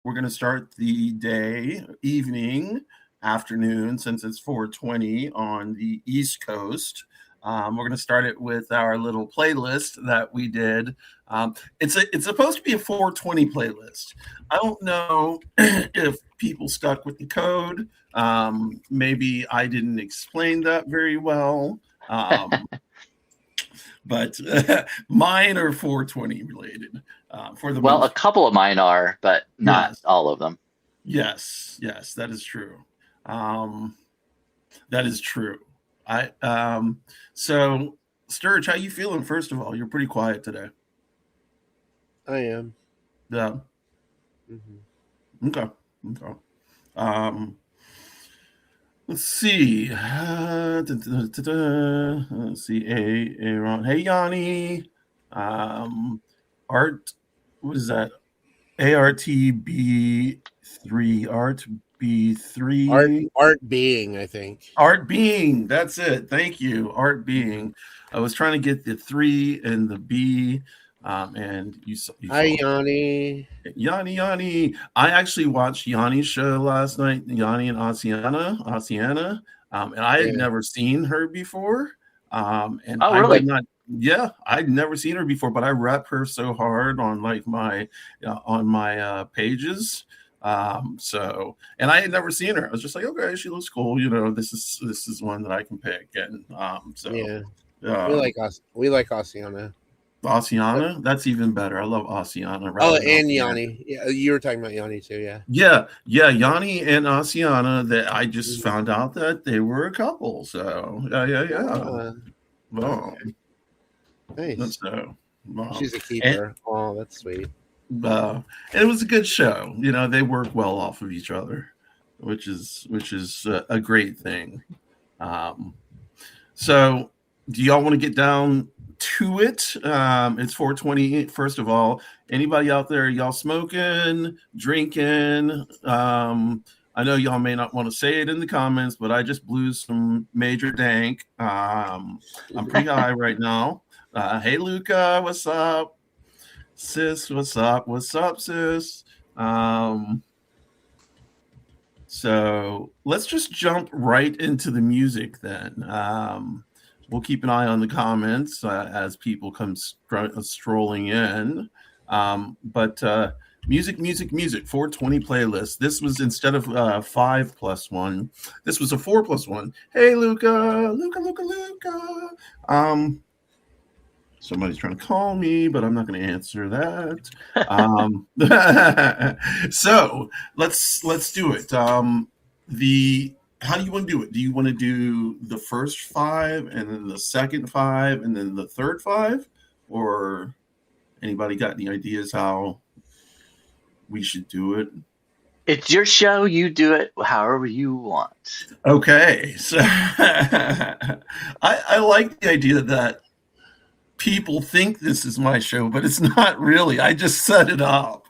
we're going to start the day, evening, afternoon, since it's 4:20 on the East Coast. We're going to start it with our little playlist that we did. It's supposed to be a 420 playlist. I don't know if people stuck with the code. Maybe I didn't explain that very well. But mine are 420 related for the Well, most. a couple of mine are, but not Yes. all of them. Yes, that is true. That is true. I so Sturge, how you feeling? First of all, you're pretty quiet today. I am. Yeah. Mm-hmm. Okay. Let's see. Let's see. Aaron. Hey, Yanni. Art. What is that? ARTB3. Art B3. Art being, I think. Art being. That's it. Thank you. Art being. I was trying to get the 3 and the B. And you Hi, Yanni. Yanni. I actually watched Yanni's show last night, Yanni and Oceana. And I had never seen her before. And oh, really? I did not. Yeah, I'd never seen her before, but I rep her so hard on like my pages. So, and I had never seen her. I was just like, okay, she looks cool. You know, this is one that I can pick. And so yeah, we like Oceana. Oceana, that's even better. I love Oceana. Oh, and Yanni. Yeah, you were talking about Yanni too, yeah. Yeah, Yanni and Oceana. That I just found out that they were a couple. So yeah. Well, nice. So, she's a keeper. That's sweet. It was a good show. You know, they work well off of each other, which is a great thing. So, do y'all want to get down to it? It's 4:20. First of all, anybody out there, y'all smoking, drinking? I know y'all may not want to say it in the comments, but I just blew some major dank. I'm pretty high right now. Hey, Luca, what's up? Sis, what's up? What's up, sis? So let's just jump right into the music then. We'll keep an eye on the comments as people come strolling in. But music, 420 playlist. This was instead of 5+1. This was a 4+1. Hey, Luca. Somebody's trying to call me, but I'm not going to answer that. So let's do it. How do you want to do it? Do you want to do the first 5 and then the second 5 and then the third 5? Or anybody got any ideas how we should do it? It's your show. You do it however you want. Okay. So I like the idea that people think this is my show, but it's not really. I just set it up.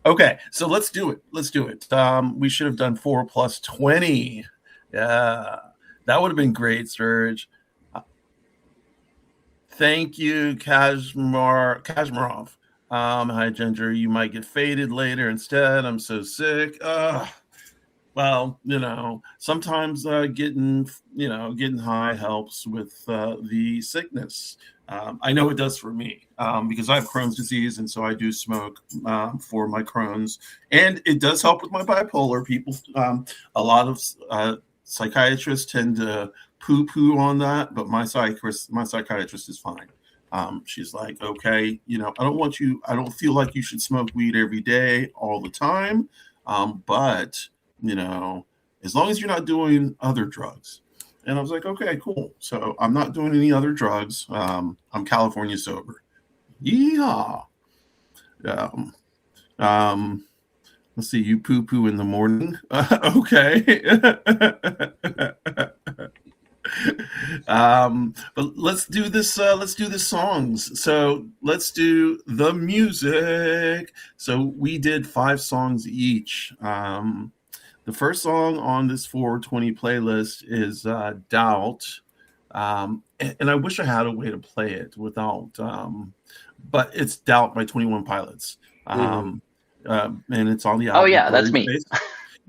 Okay, so let's do it. We should have done 4 + 20. Yeah, that would have been great, Sturge. Thank you, Kashmarov. Hi, Ginger. You might get faded later instead. I'm so sick. Well, you know, sometimes getting high helps with the sickness. I know it does for me because I have Crohn's disease, and so I do smoke for my Crohn's, and it does help with my bipolar. People, a lot of psychiatrists tend to poo-poo on that, but my psychiatrist is fine. She's like, okay, you know, I don't feel like you should smoke weed every day all the time, but you know, as long as you're not doing other drugs. And I was like, okay, cool. So I'm not doing any other drugs. I'm California sober. Yeehaw. Let's see, you poo-poo in the morning. Okay. But let's do this songs. So let's do the music. So we did 5 songs each. The first song on this 420 playlist is Doubt. And I wish I had a way to play it without, but it's Doubt by 21 Pilots. And it's on the Oh album. yeah, that's me.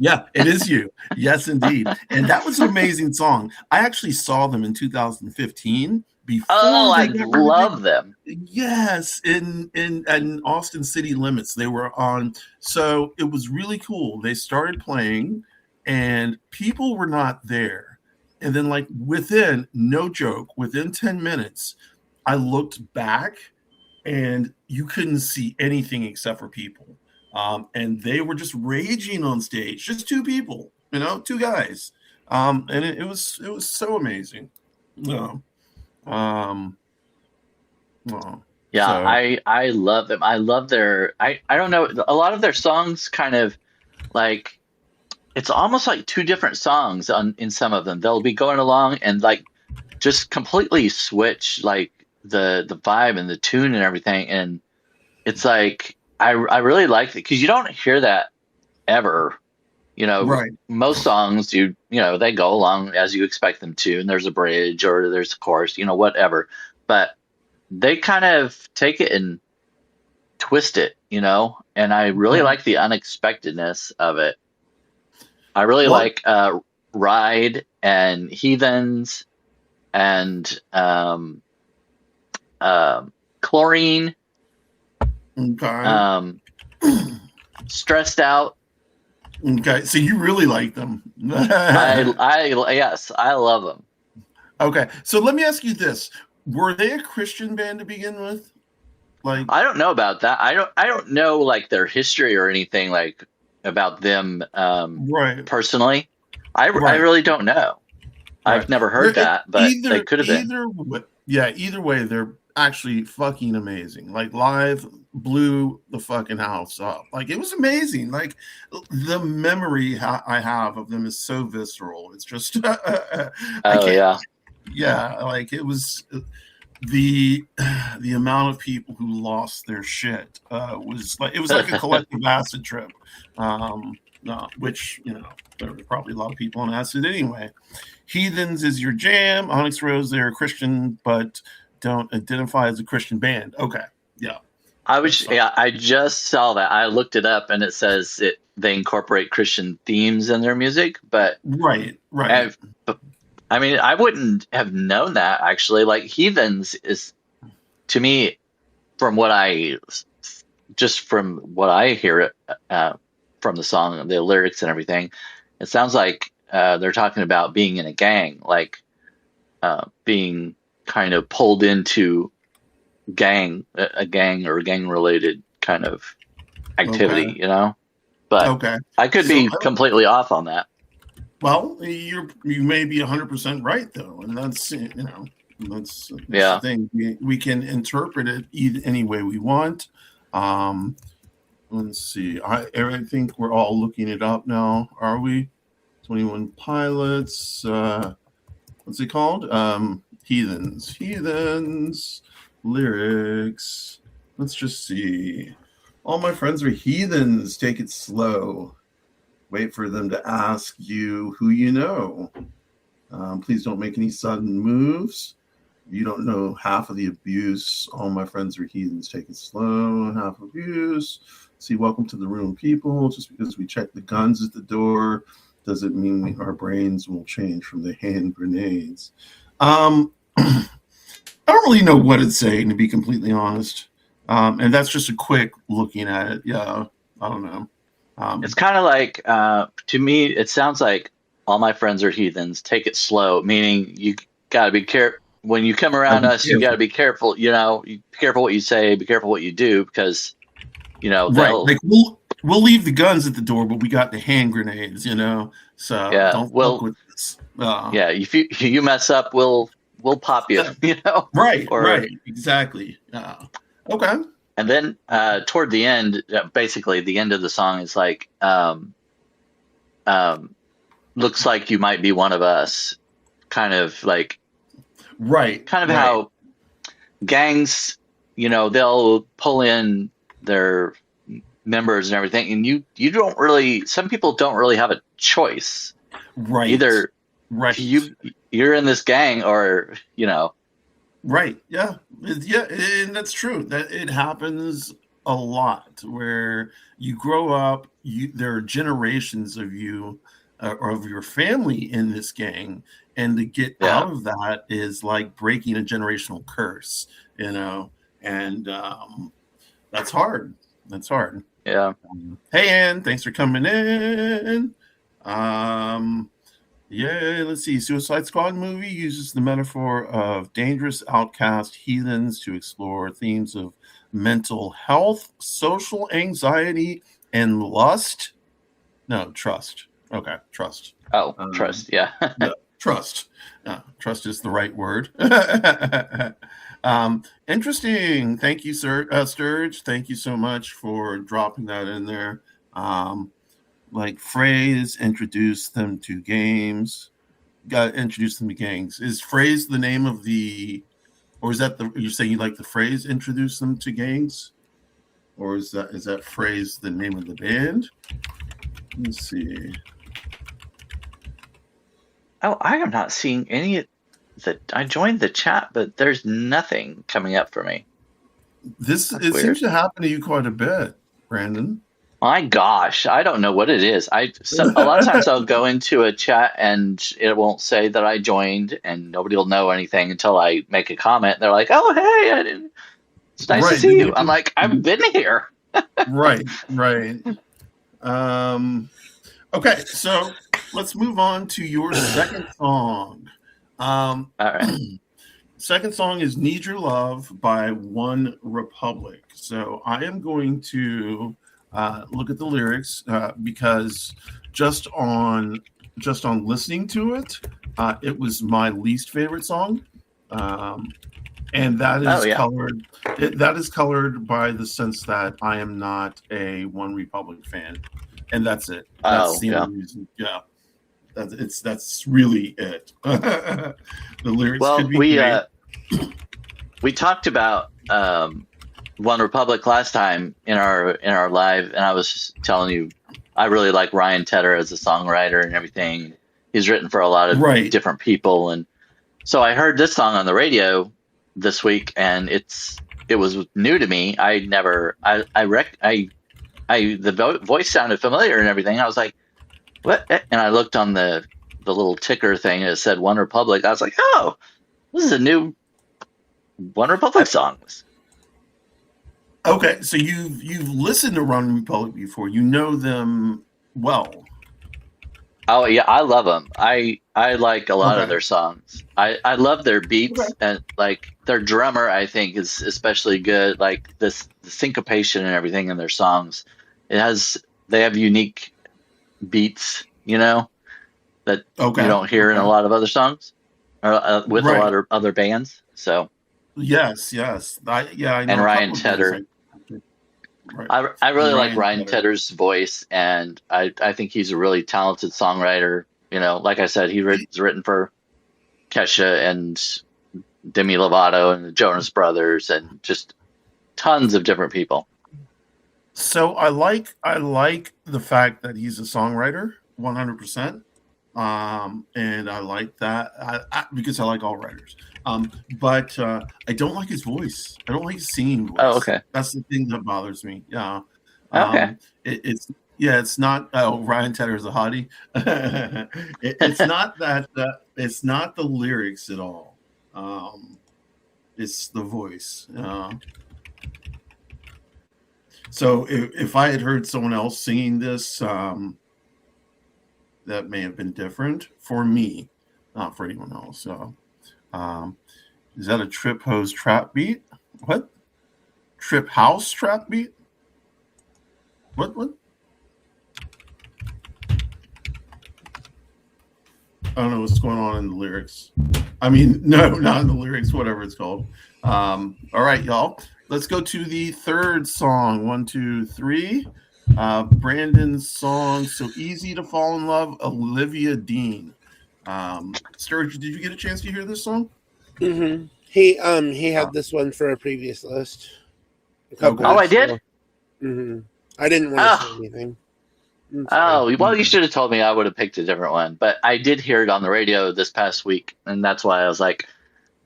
Yeah, it is you. Yes, indeed. And that was an amazing song. I actually saw them in 2015 before I they got love them. Yes, in Austin City Limits they were on. So it was really cool. They started playing and people were not there. And then like within, no joke, within 10 minutes, I looked back and you couldn't see anything except for people. And they were just raging on stage, just two people, two guys. And it was so amazing. No. Yeah, so. I love them. I love I don't know, a lot of their songs kind of like, it's almost like two different songs in some of them. They'll be going along and like just completely switch like the vibe and the tune and everything. And it's like, I really like it because you don't hear that ever. Right. Most songs they go along as you expect them to, and there's a bridge or there's a chorus, whatever. But they kind of take it and twist it, and I really like the unexpectedness of it. I really like Ride and Heathens and Chlorine. Okay. Stressed Out. Okay, so you really like them. Yes, I love them. Okay, so let me ask you this: were they a Christian band to begin with? Like, I don't know about that. I don't know like their history or anything like about them right. personally. I really don't know. Right. I've never heard that, but they could have been. Either way, they're actually fucking amazing. Like live blew the fucking house up. Like it was amazing. Like the memory I have of them is so visceral. It's just yeah, like it was the amount of people who lost their shit was like it was like a collective acid trip. Which there were probably a lot of people on acid anyway. Heathens is your jam. OnyxRose, they're a Christian but don't identify as a Christian band. Okay, yeah. I just saw that. I looked it up, and it says they incorporate Christian themes in their music, but right. I mean, I wouldn't have known that actually. Like Heathens is, to me, from what I hear from the song, the lyrics and everything, it sounds like they're talking about being in a gang, like being kind of pulled into a gang or gang related kind of activity, but I could be completely off on that. Well, you may be 100% right though. And that's, that's the thing. We can interpret it any way we want. Let's see. I think we're all looking it up now. Are we? 21 Pilots. What's it called? Heathens. Lyrics. Let's just see. All my friends are heathens. Take it slow. Wait for them to ask you who you know. Please don't make any sudden moves. You don't know half of the abuse. All my friends are heathens. Take it slow. Half abuse. See, welcome to the room, people. Just because we check the guns at the door doesn't mean our brains will change from the hand grenades. I don't really know what it's saying, to be completely honest. And that's just a quick looking at it. Yeah, I don't know. It's kind of like, to me, it sounds like all my friends are heathens. Take it slow, meaning you got to be careful. When you come around us, you got to be careful. Be careful what you say, be careful what you do, because, right. Like we'll leave the guns at the door, but we got the hand grenades, So don't fuck with this. If you mess up, we'll pop you, Right, right, exactly. Okay. And then toward the end, basically the end of the song is like, looks like you might be one of us, kind of like, right, kind of how gangs, they'll pull in their members and everything, and you don't really, some people don't really have a choice, right? Either you're in this gang or right, yeah, and that's true. That it happens a lot where you grow up, there are generations of you or of your family in this gang, and to get out of that is like breaking a generational curse, and that's hard. That's hard. Yeah. Hey, Ann, thanks for coming in. Yeah, let's see. Suicide Squad movie uses the metaphor of dangerous outcast heathens to explore themes of mental health, social anxiety, and lust. No, trust. Okay, trust. Oh, trust. Yeah. Yeah, trust. Trust is the right word. Interesting. Thank you, sir. Sturge. Thank you so much for dropping that in there. Like phrase, introduce them to games. Got to introduce them to gangs. Is phrase the name of the, or is that you're saying you like the phrase introduce them to gangs? Or is that phrase the name of the band? Let's see. Oh, I am not seeing any that I joined the chat, but there's nothing coming up for me. It seems to happen to you quite a bit, Brandon. My gosh, I don't know what it is. A lot of times I'll go into a chat and it won't say that I joined, and nobody will know anything until I make a comment. They're like, "Oh, hey, it's nice to see you." I'm like, "I've been here." Right. Okay, so let's move on to your second song. All right. Second song is "Need Your Love" by One Republic. So I am going to look at the lyrics because just on listening to it, it was my least favorite song, and that is colored. That is colored by the sense that I am not a One Republic fan, and that's it. That's the only reason. Yeah, that's really it. The lyrics. Well, could be great. We talked about One Republic last time in our live, and I was just telling you I really like Ryan Tedder as a songwriter and everything. He's written for a lot of different people, and so I heard this song on the radio this week, and it was new to me. The voice sounded familiar and everything. I was like, what? And I looked on the little ticker thing, and it said One Republic. I was like, oh, this is a new One Republic song. Okay, so you've listened to One Republic before. You know them well. Oh yeah, I love them. I like a lot of their songs. I love their beats, and like their drummer, I think is especially good. Like the syncopation and everything in their songs. They have unique beats, that you don't hear in a lot of other songs, or with a lot of other bands. So yes, I know. And Ryan Tedder. I really like Ryan Tedder's voice, and I think he's a really talented songwriter. Like I said, he's written for Kesha and Demi Lovato and the Jonas Brothers and just tons of different people. So I like the fact that he's a songwriter 100%. And I like that because I like all writers. But I don't like his voice. I don't like his singing voice. Oh, okay. That's the thing that bothers me. Yeah. Okay. It's not. Oh, Ryan Tedder is a hottie. It's not that. It's not the lyrics at all. It's the voice. So if I had heard someone else singing this, that may have been different for me, not for anyone else. So, is that a Trip Hose trap beat? What? Trip House trap beat? What? I don't know what's going on in the lyrics. I mean, no, not in the lyrics, whatever it's called. All right, y'all. Let's go to the third song. 1, 2, 3. Brandon's song, "So Easy to Fall in Love," Olivia Dean. Sturg, did you get a chance to hear this song? Mm-hmm. He had this one for a previous list. I did? Mm-hmm. I didn't want to say anything. Oh, well, you should have told me. I would have picked a different one. But I did hear it on the radio this past week, and that's why I was like,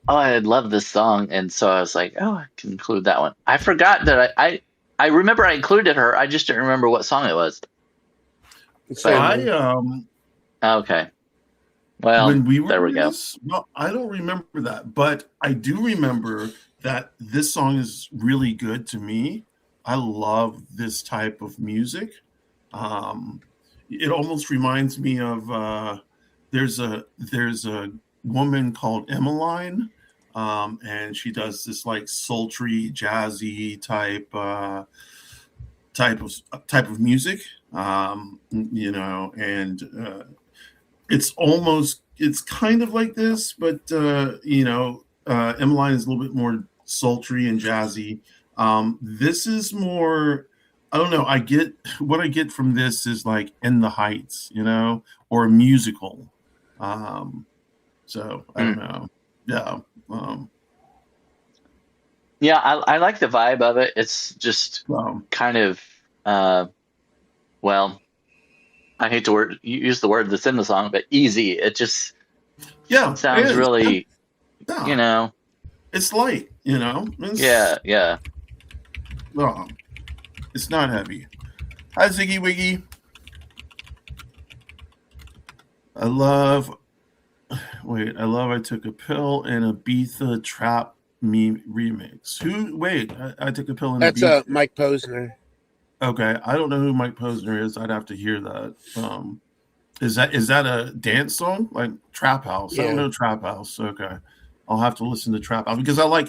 oh, I love this song. And so I was like, oh, I can include that one. I forgot that I remember I included her. I just didn't remember what song it was. Okay. Well, when we were there we doing go. this, no, I don't remember that, but I do remember that this song is really good to me. I love this type of music. It almost reminds me of there's a woman called Emmeline, and she does this like sultry, jazzy type of music. And it's kind of like this, but Emmeline is a little bit more sultry and jazzy. This is more, I don't know. What I get from this is like In the Heights, or a musical. So I don't know. Yeah. Yeah, I like the vibe of it. It's just kind of, well, I hate to use the word that's in the song, but easy. It just sounds really, It's light, Yeah. It's not heavy. Hi, Ziggy Wiggy. I took a pill and Ibiza Trap Me remix. I took a pill and That's Mike Posner. Okay, I don't know who Mike Posner is. I'd have to hear that. Is that a dance song like Trap House? Yeah. I don't know Trap House. Okay, I'll have to listen to Trap House because I like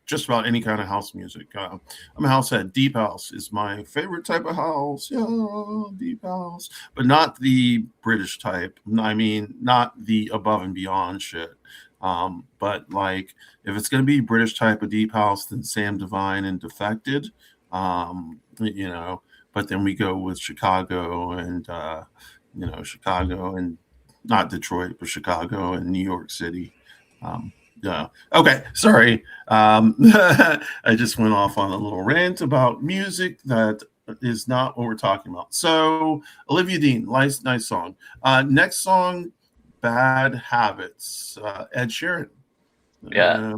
just about any kind of house music. I'm a house head. Deep house is my favorite type of house. Yeah, deep house, but not the British type. I mean, not the above and beyond shit. But like, if it's gonna be British type of deep house, then Sam Divine and Defected. But then we go with Chicago and Chicago and not Detroit, but Chicago and New York City. Yeah. Okay. Sorry. I just went off on a little rant about music that is not what we're talking about. So Olivia Dean, nice song. Next song, Bad Habits, Ed Sheeran. Yeah.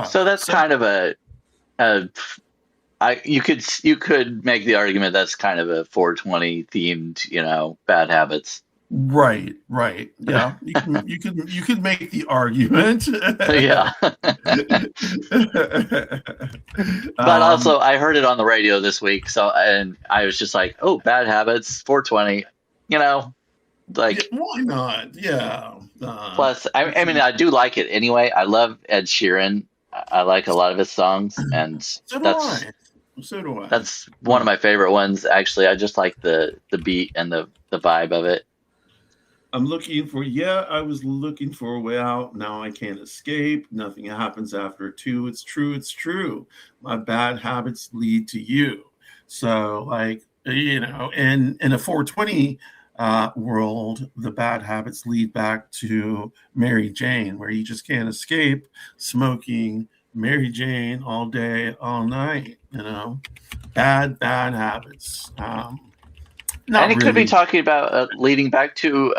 So that's kind of you could make the argument that's kind of a 420 themed, Bad Habits. Right. Yeah, you could make the argument. Yeah. But also, I heard it on the radio this week, and I was just like, "Oh, Bad Habits, 420." Like, why not? Yeah. Plus, I mean, I do like it anyway. I love Ed Sheeran. I like a lot of his songs, and so do I. That's one of my favorite ones. Actually, I just like the beat and the vibe of it. I was looking for a way out. Now I can't escape. Nothing happens after 2. It's true. My bad habits lead to you. So like, in a 420 world, the bad habits lead back to Mary Jane, where you just can't escape smoking Mary Jane all day, all night, bad habits. And it could be talking about leading back to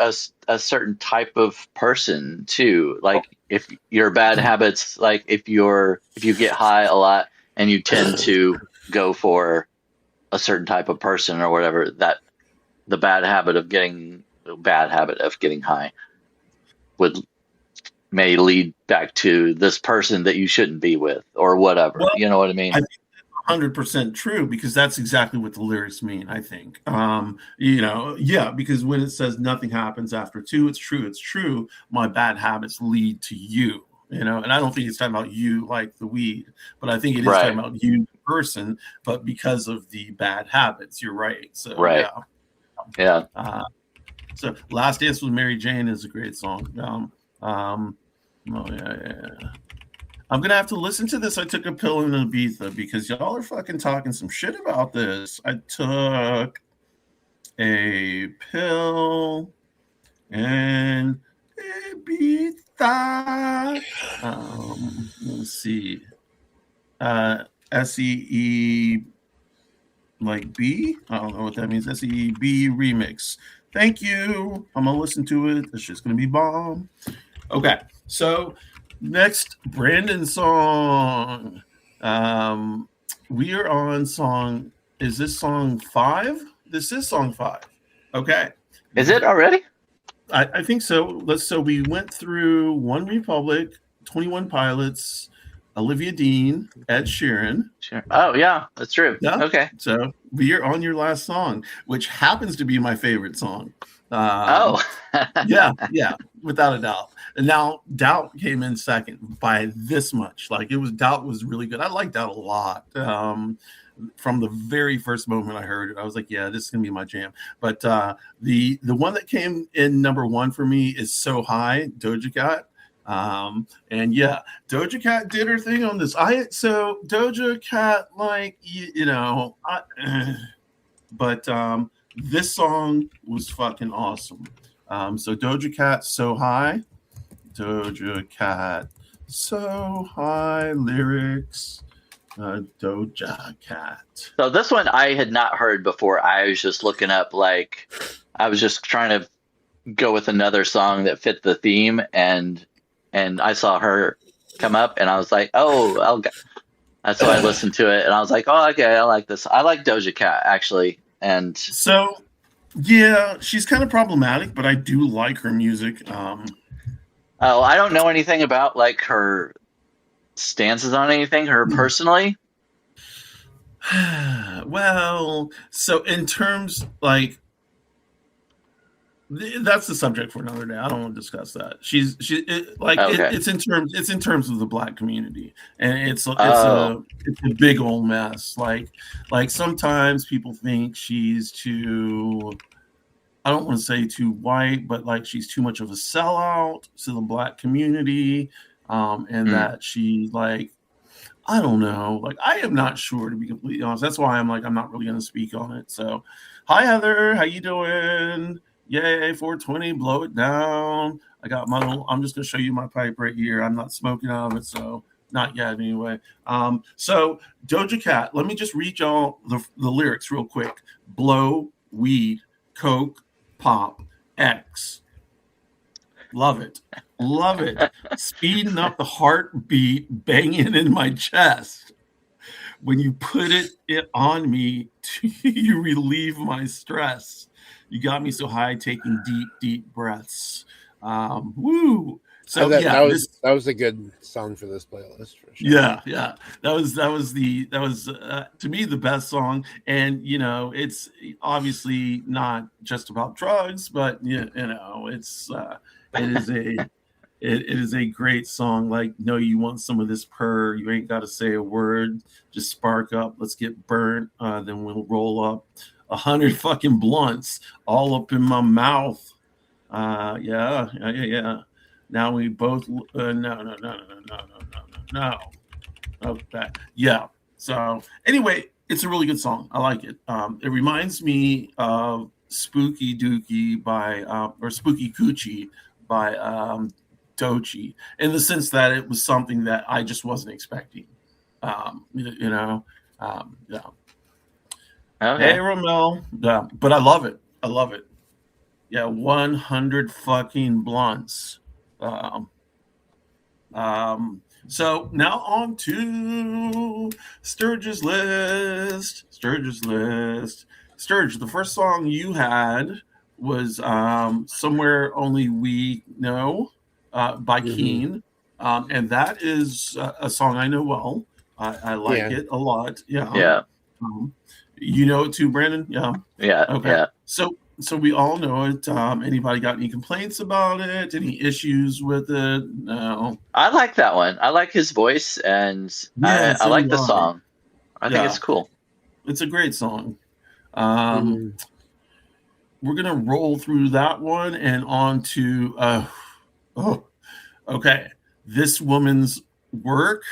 a certain type of person too. Like if your bad habits, like if you get high a lot and you tend to go for a certain type of person or whatever, that the bad habit of getting high may lead back to this person that you shouldn't be with or whatever. Well, you know what I mean? 100% true, because that's exactly what the lyrics mean, I think. Because when it says nothing happens after 2, it's true. My bad habits lead to you, and I don't think it's talking about you like the weed, but I think it is talking about you, the person, but because of the bad habits, you're right. So, yeah. So Last Dance with Mary Jane is a great song. I'm going to have to listen to this. I took a pill in Ibiza because y'all are fucking talking some shit about this. I took a pill in Ibiza. Let's see. SEE like B? I don't know what that means. SEEB remix. Thank you. I'm going to listen to it. It's just going to be bomb. Okay. So next, Brandon song. we are on song. Is this song 5? This is song 5. Okay. Is it already? I think so. So we went through One Republic, 21 Pilots, Olivia Dean, Ed Sheeran. Sure. Oh yeah, that's true. Yeah. Okay. So we are on your last song, which happens to be my favorite song. yeah, without a doubt. And now Doubt came in second by this much. Like Doubt was really good. I liked Doubt a lot. From the very first moment I heard it, I was like, yeah, this is gonna be my jam. But the one that came in number 1 for me is So High, Doja Cat. And yeah, Doja Cat did her thing on this. So Doja Cat, like, but this song was fucking awesome. So Doja Cat, So High, Doja Cat, So High, lyrics, Doja Cat. So this one I had not heard before. I was just looking up, like, I was just trying to go with another song that fit the theme, and I saw her come up, and I was like, that's why I listened to it, and I was like, oh, okay, I like this. I like Doja Cat, actually. And so, yeah, she's kind of problematic, but I do like her music. I don't know anything about, like, her stances on anything, her personally. Well, so in terms, like, that's the subject for another day. I don't want to discuss that. It's in terms of the Black community, and it's a big old mess. Like sometimes people think she's too, I don't want to say too white, but like she's too much of a sellout to the Black community, and that she, like, I don't know. Like, I am not sure, to be completely honest. That's why I'm not really going to speak on it. So, hi Heather, how you doing? Yay, 420, blow it down. I got my little, I'm just going to show you my pipe right here. I'm not smoking out of it, so not yet anyway. So Doja Cat, let me just read y'all the lyrics real quick. Blow, weed, coke, pop, X. Love it. Love it. Speeding up the heartbeat, banging in my chest. When you put it on me, you relieve my stress. You got me so high, taking deep, deep breaths. Woo! So that was a good song for this playlist for sure. Yeah. That was to me the best song, and it's obviously not just about drugs, but it's it is a great song. Like, no, you want some of this purr, you ain't got to say a word, just spark up, let's get burnt, then we'll roll up 100 fucking blunts all up in my mouth. Yeah. Now we both no. Okay. Yeah. So anyway, it's a really good song. I like it. It reminds me of Spooky Dookie or Spooky Coochie by Doechii, in the sense that it was something that I just wasn't expecting. Yeah. Okay. Hey, Romel. Yeah, but I love it. Yeah, 100 fucking blunts. So now on to Sturg's list. Sturg, the first song you had was Somewhere Only We Know by Keen. And that is a song I know well. I like it a lot. Yeah. You know it too, Brandon? Yeah. Yeah. Okay. Yeah. So we all know it. Anybody got any complaints about it? Any issues with it? No. I like that one. I like his voice, and I like the song. I think it's cool. It's a great song. We're gonna roll through that one and on to okay. This Woman's Work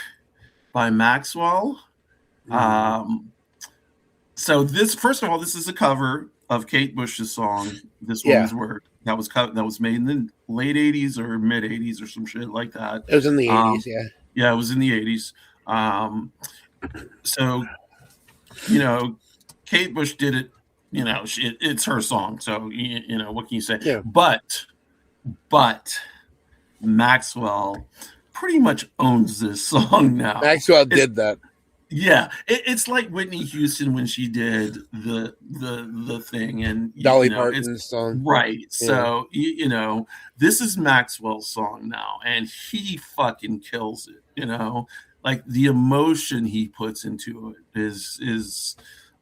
by Maxwell. So this, first of all, this is a cover of Kate Bush's song, This Woman's Work. That was made in the late 80s or mid 80s or some shit like that. It was in the 80s, yeah. Yeah, it was in the 80s. So, Kate Bush did it, it's her song. So, what can you say? Yeah. But Maxwell pretty much owns this song now. Maxwell did that. Yeah, it's like Whitney Houston when she did the thing, and Dolly it's Parton's song. right. Yeah. So this is Maxwell's song now, and he fucking kills it. Like the emotion he puts into it is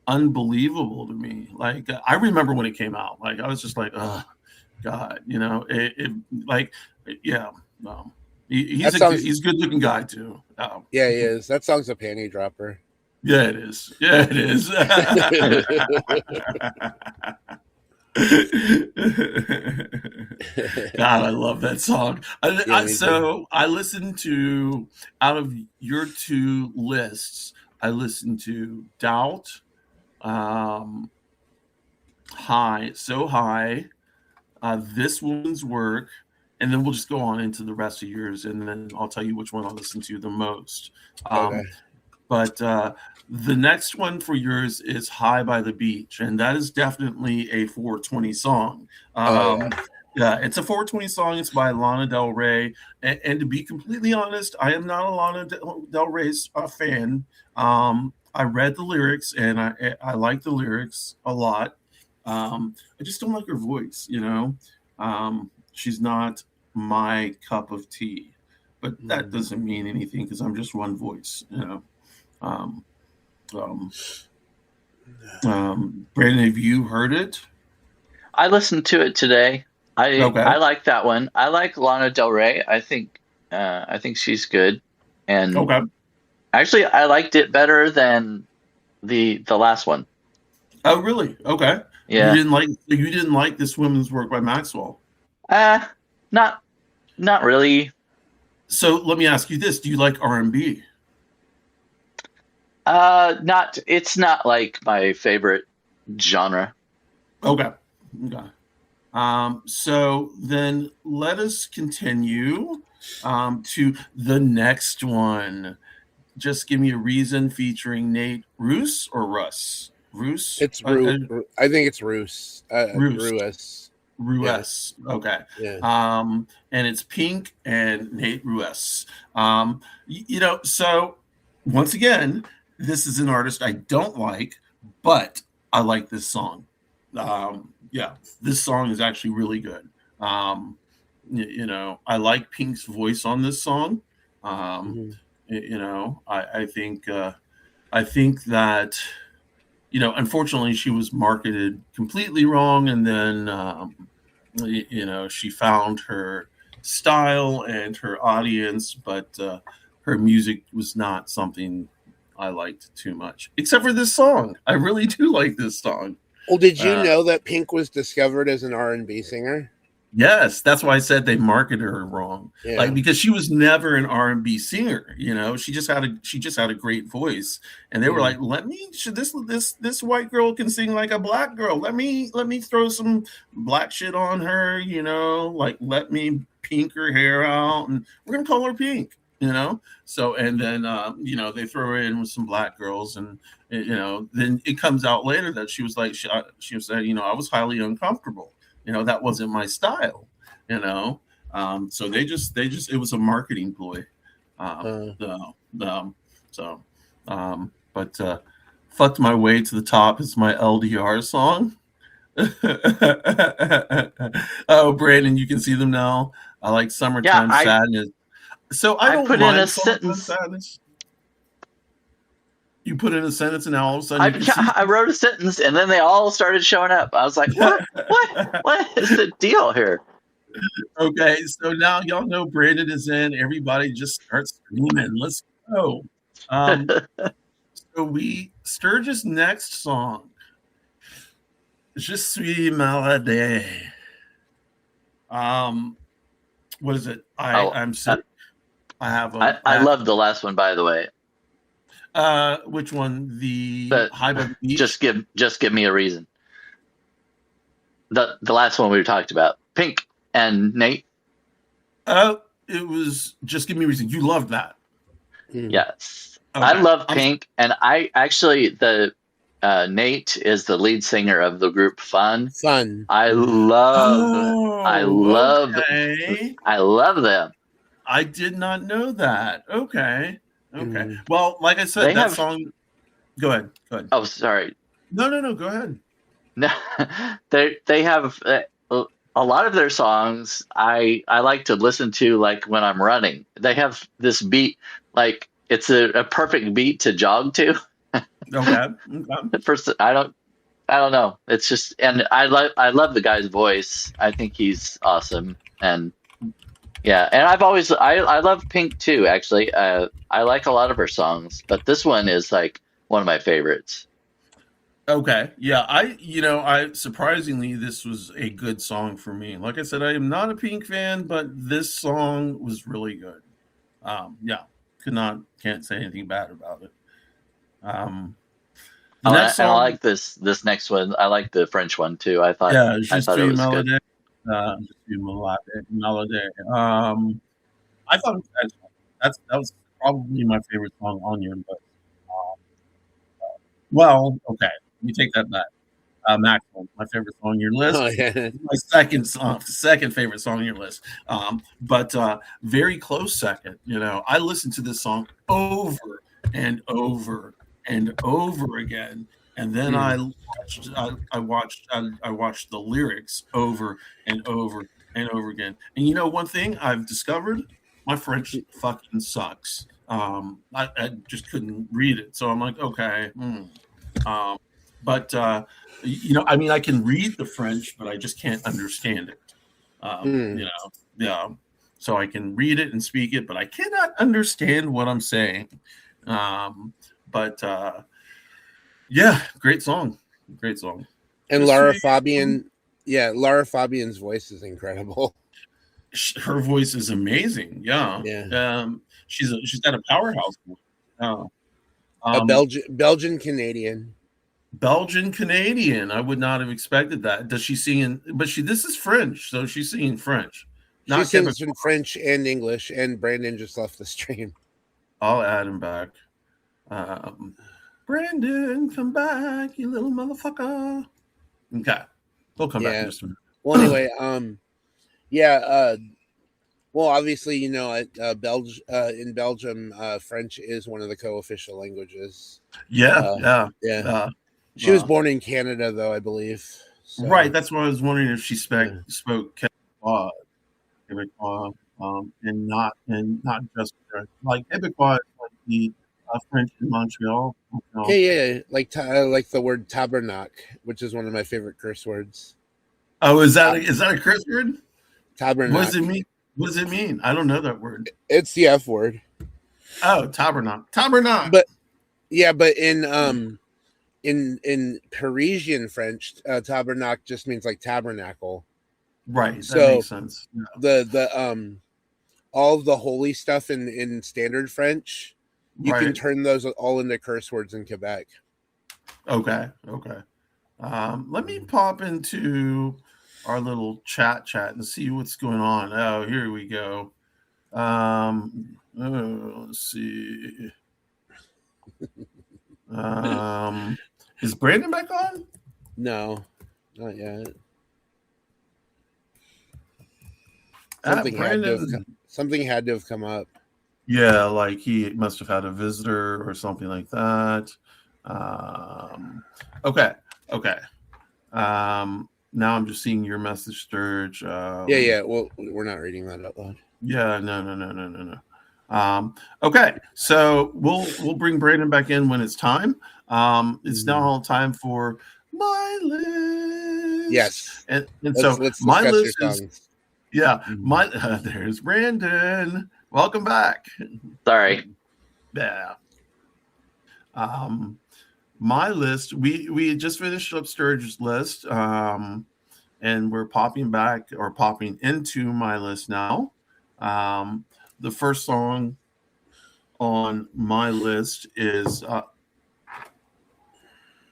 unbelievable to me. Like I remember when it came out, like I was just like, oh God, it like yeah, no. He's he's a good looking guy too. Yeah, he is. That song's a panty dropper. Yeah, it is. Yeah, it is. God, I love that song. I listened to, out of your two lists, I listened to Doubt, High, So High, This Woman's Work, and then we'll just go on into the rest of yours, and then I'll tell you which one I listen to the most. Okay. But the next one for yours is High by the Beach, and that is definitely a 420 song. Yeah, it's a 420 song. It's by Lana Del Rey. And to be completely honest, I am not a Lana Del Rey's fan. I read the lyrics, and I like the lyrics a lot. I just don't like her voice, she's not my cup of tea, but that doesn't mean anything because I'm just one voice, Brandon, have you heard it? I listened to it today. I like that one. I like Lana Del Rey. I think she's good, and actually I liked it better than the last one. Oh, really? Okay. Yeah. You didn't like This Woman's Work by Maxwell? Not really. So let me ask you this: do you like R&B? It's not like my favorite genre. Okay. So then let us continue to the next one. Just Give Me a Reason, featuring Nate Ruess or Russ? Ruess? It's Ruess. I think it's Ruess. Ruess. Ruess. Yeah. Okay. Yeah. And it's Pink and Nate Ruess. So once again, this is an artist I don't like, but I like this song. Yeah, this song is actually really good. I like Pink's voice on this song. I think that unfortunately she was marketed completely wrong, and then she found her style and her audience, but her music was not something I liked too much, except for this song. I really do like this song. Well, did you know that Pink was discovered as an R&B singer? Yes, that's why I said they marketed her wrong. Yeah. Like, because she was never an R&B singer, she just had a great voice, and they were like, this white girl can sing like a black girl. Let me throw some black shit on her, like let me pink her hair out, and we're gonna call her Pink. So, and then they throw her in with some black girls, and then it comes out later that she was like, she was saying, I was highly uncomfortable. That wasn't my style. So they just it was a marketing ploy. But Fucked My Way to the Top is my LDR song. Oh, Brandon, you can see them now. I like Summertime Sadness. So I don't put mind in a sentence. Sadness. You put in a sentence, and now all of a sudden I wrote a sentence, and then they all started showing up. I was like, "What? What is the deal here?" Okay, so now y'all know Brandon is in. Everybody just starts screaming. Let's go. So Sturg's next song, Je suis malade. What is it? I'm sick. I love the last one, by the way. Which one? The High by the Beach? Just give me a reason. The last one we talked about, Pink and Nate. It was Just Give Me a Reason. You loved that. Yes, okay. I love Pink, and I actually Nate is the lead singer of the group Fun. I love them. I did not know that. Okay. Okay. Well, like I said, They that have- song. Go ahead. Go ahead. Oh, sorry. No. Go ahead. No, they have a lot of their songs I like to listen to like when I'm running. They have this beat, like it's a perfect beat to jog to. Okay. First, I don't know. It's just, and I love the guy's voice. I think he's awesome. And yeah, and I love Pink too, actually. I like a lot of her songs, but this one is like one of my favorites. Okay. Yeah. I surprisingly, this was a good song for me. Like I said, I am not a Pink fan, but this song was really good. Yeah. Can't say anything bad about it. The next And I song. like this next one. I like the French one too. Yeah. I Je thought it suis was good. melody. Je suis melody. I thought it was excellent. That was probably my favorite song on your list. Well, okay, let me take that back. Maximum, my favorite song on your list. Oh yeah. My second favorite song on your list. But very close second. I listened to this song over and over and over again, and then I watched the lyrics over and over and over again. And one thing I've discovered, my French fucking sucks. I just couldn't read it, so I'm like, okay. But I mean, I can read the French, but I just can't understand it. Yeah. So I can read it and speak it, but I cannot understand what I'm saying. But yeah, great song. And Lara Fabian, Lara Fabian's voice is incredible. Her voice is amazing. Yeah. She's got a powerhouse voice. A Belgian Canadian. Belgian Canadian. I would not have expected that. Does she sing this is French, so she's singing French. She sings in French and English, and Brandon just left the stream. I'll add him back. Brandon, come back, you little motherfucker. Okay. He'll come back in just a minute. Well, anyway, well, obviously, in Belgium, French is one of the co-official languages. Yeah. She was born in Canada, though, I believe. So. Right. That's why I was wondering if she spoke Quebecois, and not just French. Like Quebecois is like the French in Montreal. Yeah. Like the word tabernacle, which is one of my favorite curse words. Oh, is that a curse word? Tabernacle. What does it mean? I don't know that word. It's the F word. Oh, tabernacle. But in Parisian French, tabernacle just means like tabernacle. Right. So that makes sense. Yeah. The all of the holy stuff in standard French, you can turn those all into curse words in Quebec. Okay. Let me pop into our little chat and see what's going on. Oh, here we go. Let's see. Is Brandon back on? No, not yet. Something had to have come up. Yeah, like he must have had a visitor or something like that. Okay. Now I'm just seeing your message, Sturg. Yeah. Well, we're not reading that out loud. Yeah, no. Okay, so we'll bring Brandon back in when it's time. It's now time for my list. Yes, and let's my list is there's Brandon. Welcome back. Sorry. Yeah. My list. We had just finished up Sturg's list. And we're popping into my list now. The first song on my list is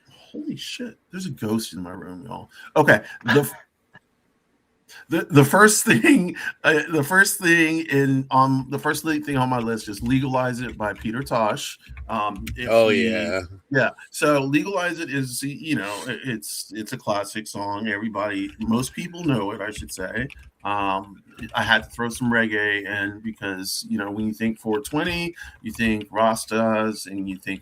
holy shit, there's a ghost in my room, y'all. Okay. The first thing on my list is "Legalize It" by Peter Tosh. Yeah. So "Legalize It" is, it's a classic song. Most people know it, I should say. I had to throw some reggae in because when you think 420, you think Rastas and you think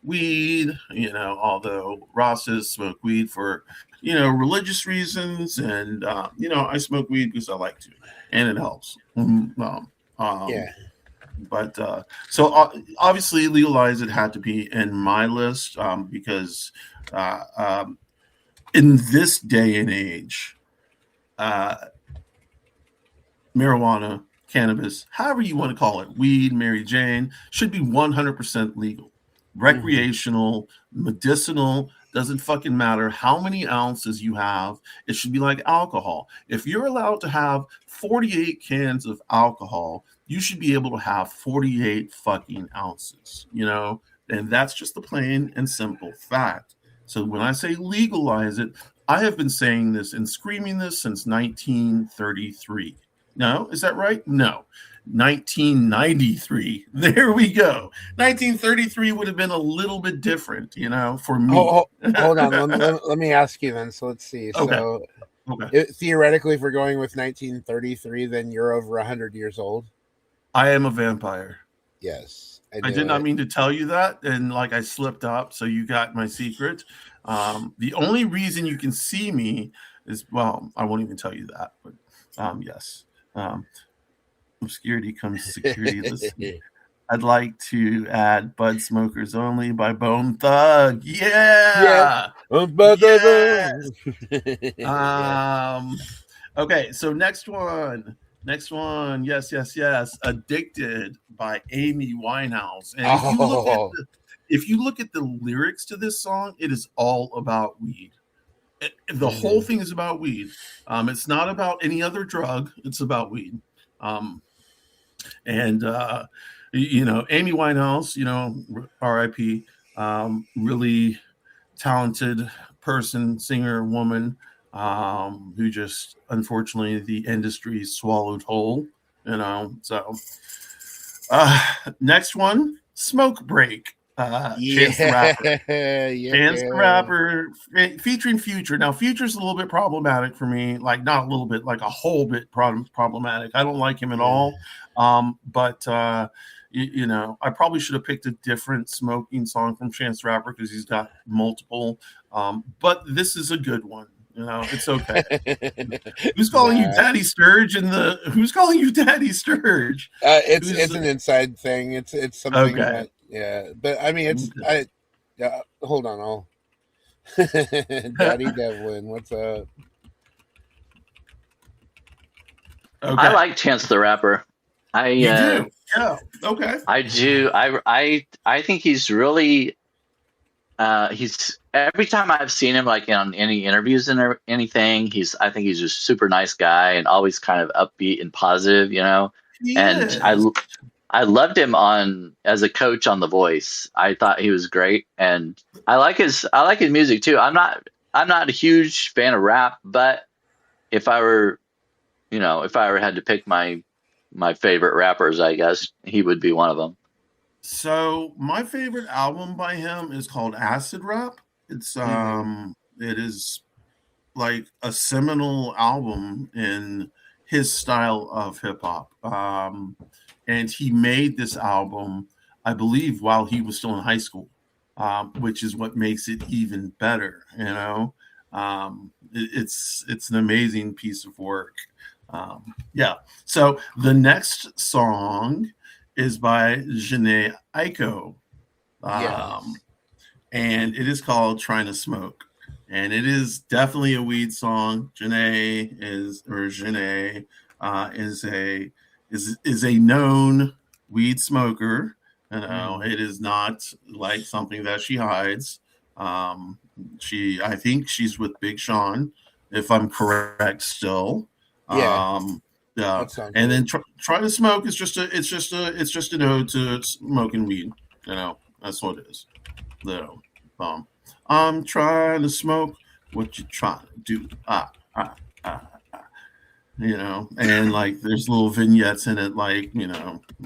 weed. Although Rastas smoke weed for religious reasons, and I smoke weed because I like to, and it helps. Yeah. But so obviously, "Legalize It" had to be in my list because in this day and age, marijuana, cannabis, however you want to call it, weed, Mary Jane, should be 100% legal. Recreational, medicinal, doesn't fucking matter how many ounces you have. It should be like alcohol. If you're allowed to have 48 cans of alcohol, you should be able to have 48 fucking ounces, and that's just the plain and simple fact. So when I say legalize it, I have been saying this and screaming this since 1933. No, is that right? No. 1993. There we go. 1933 would have been a little bit different, for me. Hold on. Let me ask you then. So let's see. Okay. So Okay. Theoretically, if we're going with 1933, then you're over 100 years old. I am a vampire. Yes. I did not mean to tell you that, and I slipped up, so you got my secret. The only reason you can see me is, well, I won't even tell you that, but yes. Obscurity comes security. Listen, I'd like to add "Bud Smokers Only" by Bone Thug. Yeah. Okay, so next one. Yes. "Addicted" by Amy Winehouse. And if you look at the lyrics to this song, it is all about weed. The whole thing is about weed. It's not about any other drug. It's about weed. And Amy Winehouse, R.I.P. Really talented person, singer, woman, who just, unfortunately, the industry swallowed whole. So next one, "Smoke Break." Chance the Rapper. Chance the Rapper featuring Future. Now, Future's a little bit problematic for me. Not a little bit, like a whole bit problematic. I don't like him at all. But I probably should have picked a different smoking song from Chance the Rapper because he's got multiple. But this is a good one. It's okay. Who's calling you Daddy Sturge? Who's calling you Daddy Sturge? It's an inside thing. It's something okay. Yeah, but I mean, hold on, Daddy Devlin, what's up? Okay. I like Chance the Rapper. You do? Yeah. Okay. I do. I think he's really. He's every time I've seen him, on any interviews and anything, I think he's just a super nice guy and always kind of upbeat and positive, I loved him as a coach on The Voice. I thought he was great, and I like his music too. I'm not a huge fan of rap, but if I were had to pick my favorite rappers, I guess he would be one of them. So my favorite album by him is called Acid Rap. It's it is like a seminal album in his style of hip hop. And he made this album, I believe, while he was still in high school, which is what makes it even better. It's an amazing piece of work. Yeah. So the next song is by Jhené Aiko. And it is called "Trying to Smoke." And it is definitely a weed song. Jhené is a known weed smoker. It is not like something that she hides. I think she's with Big Sean, if I'm correct still. Yeah. And then try to smoke is just an ode to smoking weed. That's what it is. I'm trying to smoke. What you trying to do? and like there's little vignettes in it, like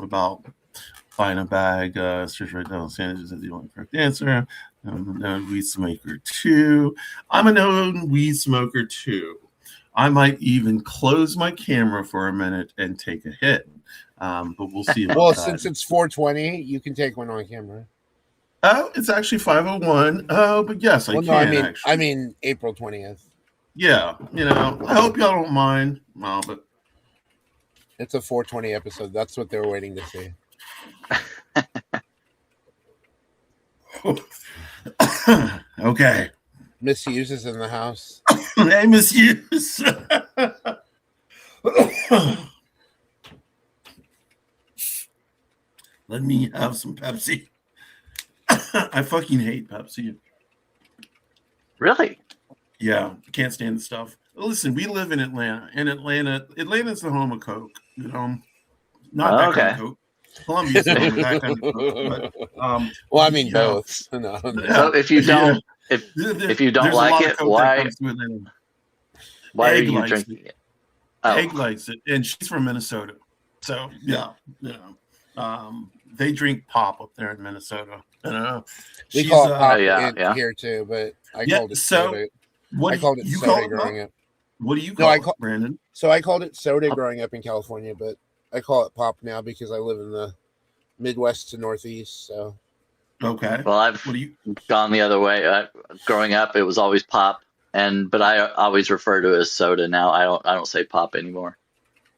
about buying a bag. Search right down sandwiches as the only correct answer. Known weed smoker too. I'm a known weed smoker too. I might even close my camera for a minute and take a hit. But we'll see about well, that. since it's 420, you can take one on camera. Oh, it's actually 5:01. Oh, but yes, I can. I mean April 20th. Yeah, I hope y'all don't mind. No, but it's a 420 episode. That's what they're waiting to see. Okay. Misuse is in the house. Hey, Misuse. Let me have some Pepsi. I fucking hate Pepsi. Really? Yeah, can't stand the stuff. Listen, we live in Atlanta. In Atlanta's the home of Coke. Not that kind of Coke. Columbia's the home of that kind of Coke. But, well, I mean both. No. So if you don't, if you don't like it, why are you drinking it? Oh. Egg likes it, and she's from Minnesota. So yeah. They drink pop up there in Minnesota. We call it pop here too, but I called it soda. I called it soda growing up. What do you call it, Brandon? So I called it soda growing up in California, but I call it pop now because I live in the Midwest to Northeast. So okay. Well, I've gone the other way. Growing up, it was always pop, but I always refer to it as soda now. I don't say pop anymore.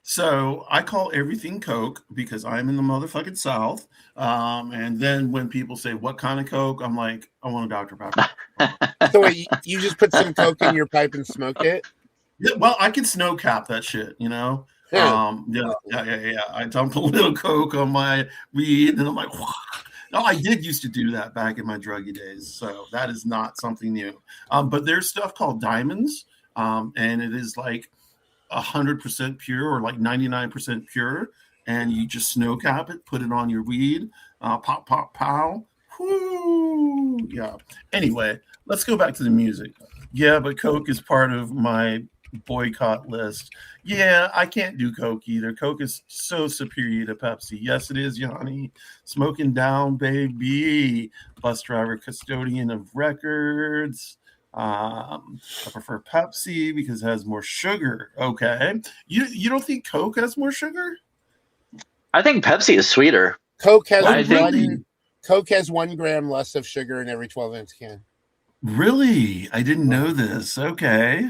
So I call everything Coke because I'm in the motherfucking South. And then when people say, what kind of Coke? I'm like, I want a Dr. Pepper. So wait, you just put some Coke in your pipe and smoke it? Yeah, well, I can snow cap that shit, Yeah. I dump a little Coke on my weed and I'm like, whoa. No, I did used to do that back in my druggy days. So that is not something new. But there's stuff called diamonds. And it is like 100% pure or like 99% pure, and you just snow cap it, put it on your weed, pop, pop, pow. Whoo! Yeah. Anyway, let's go back to the music. Yeah, but Coke is part of my boycott list. Yeah, I can't do Coke either. Coke is so superior to Pepsi. Yes, it is, Yanni. Smoking down, baby. Bus driver, custodian of records. I prefer Pepsi because it has more sugar. Okay. You don't think Coke has more sugar? I think Pepsi is sweeter. Coke has 1 gram less of sugar in every 12-ounce can. Really? I didn't know this. Okay.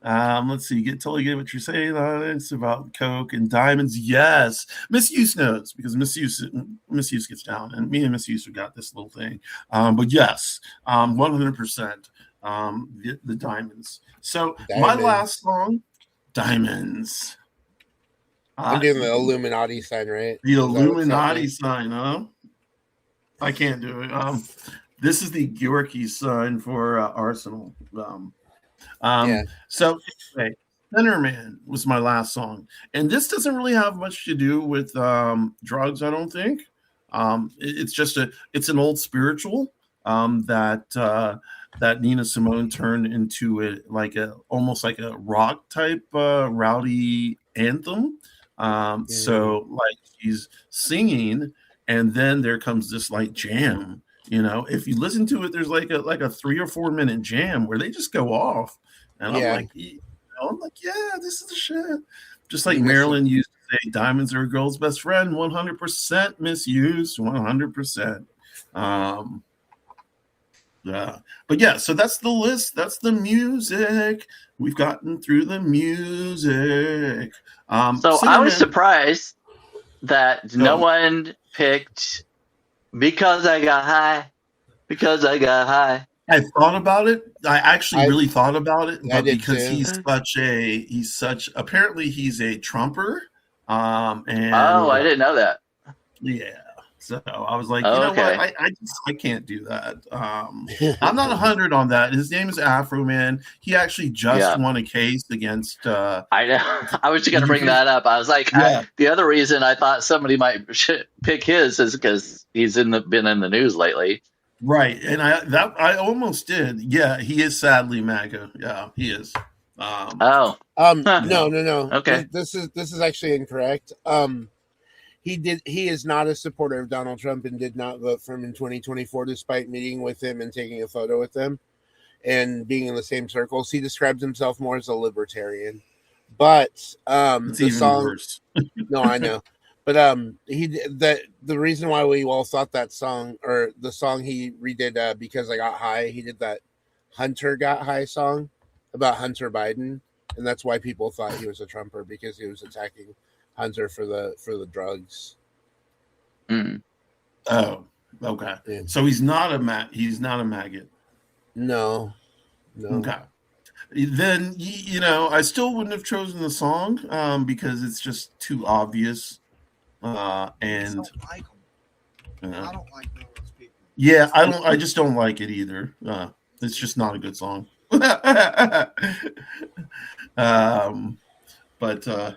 Let's see. Totally get what you're saying on it. It's about Coke and diamonds. Yes. Misuse knows because Misuse gets down, and me and Misuse have got this little thing. But yes, 100%. The diamonds. So my last song, Diamonds. I'm doing the Illuminati sign, right? The Illuminati sign, huh? I can't do it. This is the Georgie sign for Arsenal. So anyway, Centerman was my last song, and this doesn't really have much to do with drugs, I don't think. It's an old spiritual that Nina Simone turned into almost like a rock type rowdy anthem. So like she's singing, and then there comes this like jam. If you listen to it, there's like a 3 or 4 minute jam where they just go off, and I'm like, yeah, this is the shit. Just like Marilyn used to say, diamonds are a girl's best friend. 100% misuse, 100%. Yeah, but yeah, so that's the list. That's the music. We've gotten through the music. So I was surprised that no one picked Because I Got High. Because I Got High. I thought about it. I actually really thought about it, but because apparently he's a trumper. I didn't know that. Yeah. So I was like, know what? I can't do that. I'm not 100 on that. His name is Afro Man. He actually just won a case against. I know. I was just going to bring that up. I was like, the other reason I thought somebody might pick his is because he's been in the news lately. Right, and I almost did. Yeah, he is sadly MAGA. Yeah, he is. Oh. Huh. No. Okay. This is actually incorrect. He is not a supporter of Donald Trump and did not vote for him in 2024, despite meeting with him and taking a photo with him and being in the same circles. He describes himself more as a libertarian. But it's the even song, worse. no, I know. But the reason why we all thought that song, or the song he redid, Because I Got High, he did that Hunter Got High song about Hunter Biden, and that's why people thought he was a Trumper, because he was attacking Hunter for the drugs. Mm. Oh, okay. Yeah. So he's not a maggot. No. Okay. Then I still wouldn't have chosen the song because it's just too obvious. And I don't like them. I don't like those people. Yeah, I just don't like it either. It's just not a good song. But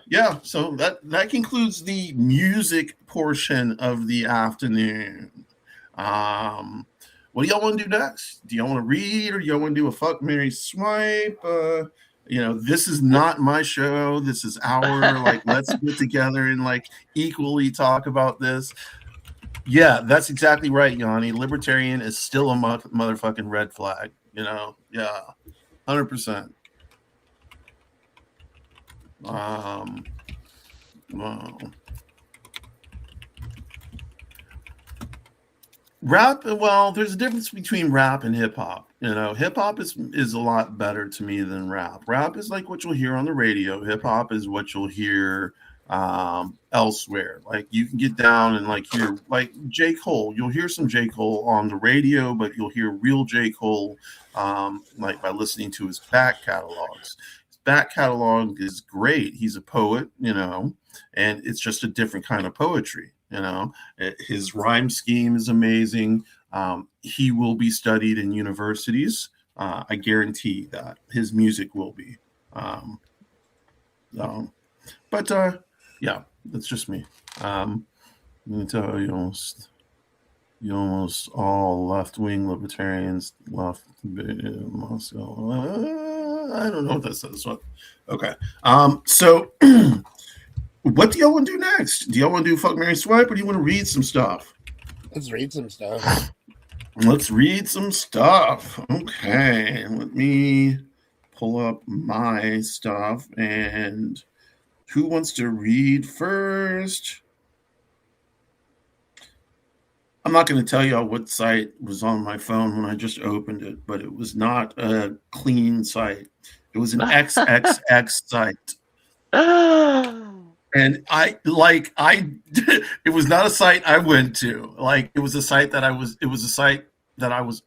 yeah, so that concludes the music portion of the afternoon. What do y'all want to do next? Do y'all want to read, or do y'all want to do a fuck, marry, swipe? This is not my show. This is our let's get together and equally talk about this. Yeah, that's exactly right, Yanni. Libertarian is still a motherfucking red flag. Yeah, 100%. Wow. Rap, well, there's a difference between rap and hip hop. Hip hop is a lot better to me than rap. Rap is like what you'll hear on the radio. Hip hop is what you'll hear elsewhere. You can get down and hear J. Cole. You'll hear some J. Cole on the radio, but you'll hear real J. Cole by listening to his back catalogs. His back catalog is great. He's a poet, and it's just a different kind of poetry. His rhyme scheme is amazing. He will be studied in universities. I guarantee that his music will be. But yeah, that's just me. Let me tell you, almost all left-wing libertarians left Moscow. I don't know what that says. Okay. So. What do y'all want to do next? Do y'all want to do fuck, marry, swipe, or do you want to read some stuff? Let's read some stuff. Okay, let me pull up my stuff. And who wants to read first? I'm not going to tell y'all what site was on my phone when I just opened it, but it was not a clean site. It was an XXX site. And it was not a site I went to. It was a site that I was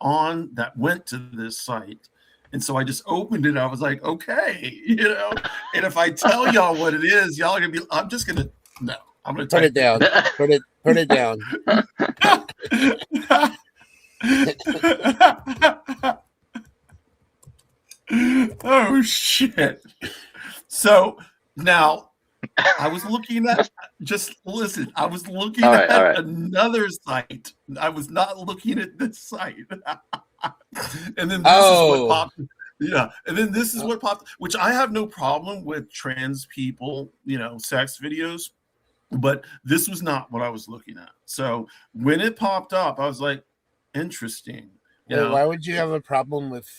on that went to this site. And so I just opened it. I was like, okay, and if I tell y'all what it is, y'all are going to be, I'm going to put it down. Put it down. Oh, shit. So now, I was looking at another site. I was not looking at this site. And then this is what popped. Yeah. And then this is what popped, which I have no problem with trans people, sex videos, but this was not what I was looking at. So when it popped up, I was like, interesting. Why would you have a problem with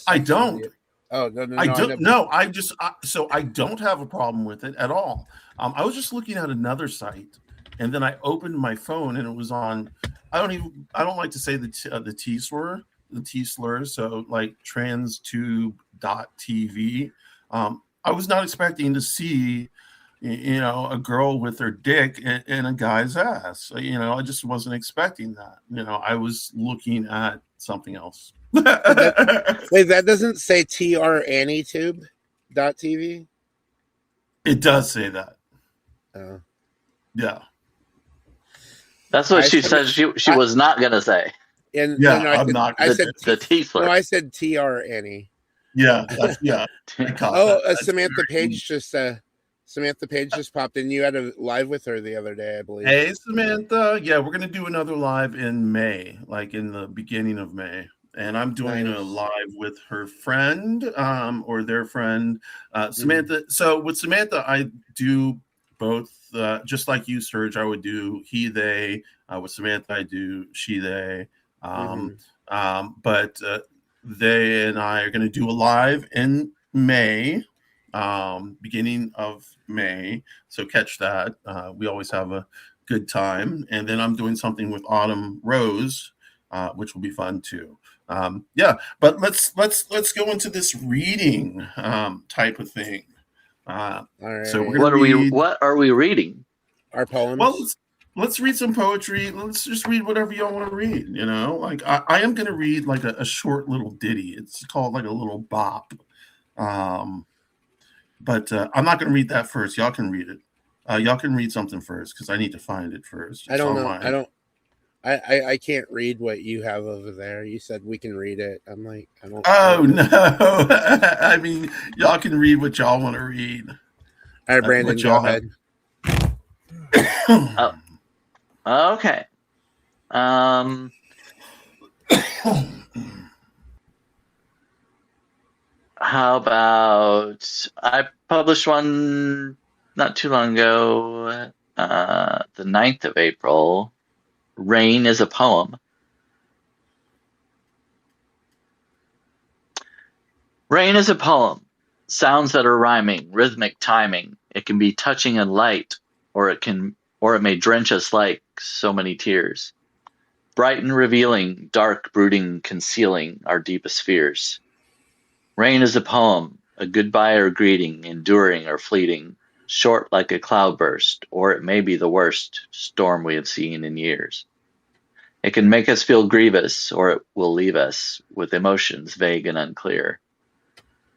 I don't. Video? Oh, no, I don't know. I don't have a problem with it at all. I was just looking at another site, and then I opened my phone, and it was on. I don't like to say the T slur. So transtube.tv. I was not expecting to see, a girl with her dick in a guy's ass. I just wasn't expecting that. I was looking at something else. Wait, that doesn't say tranytube.tv? It does say that. Yeah. That's what she said she was not going to say. And yeah, I'm not. I said the T slur. No, I said TR Annie. Yeah, yeah. Samantha Page just popped in. You had a live with her the other day, I believe. Hey, Samantha. Yeah, we're gonna do another live in May, in the beginning of May. and I'm doing a Nice. live with her friend, or their friend, Mm-hmm. Samantha. So with Samantha, I do both, just like you, Sturg. I would do he, they. With Samantha, I do she, they. But they and I are going to do a live in May, beginning of May. So catch that. We always have a good time. And then I'm doing something with OnyxRose, which will be fun too. Yeah, but let's go into this reading type of thing. All right. So we're gonna read. What are we reading? Our poems. Well, let's read some poetry. Let's just read whatever y'all want to read. You know, like I am gonna read like a short little ditty. It's called like a little bop. But I'm not gonna read that first. Y'all can read it. Y'all can read something first because I need to find it first. I don't know. I can't read what you have over there. You said we can read it. I'm like, I don't. Oh no! I mean, y'all can read what y'all want to read. All right, Brandon, go ahead. Okay. How about I published one not too long ago, the 9th of April. Rain is a poem. Rain is a poem. Sounds that are rhyming, rhythmic timing. It can be touching and light, or it may drench us like so many tears. Bright and revealing, dark, brooding, concealing our deepest fears. Rain is a poem, a goodbye or greeting, enduring or fleeting, short like a cloudburst, or it may be the worst storm we have seen in years. It can make us feel grievous, or it will leave us with emotions vague and unclear.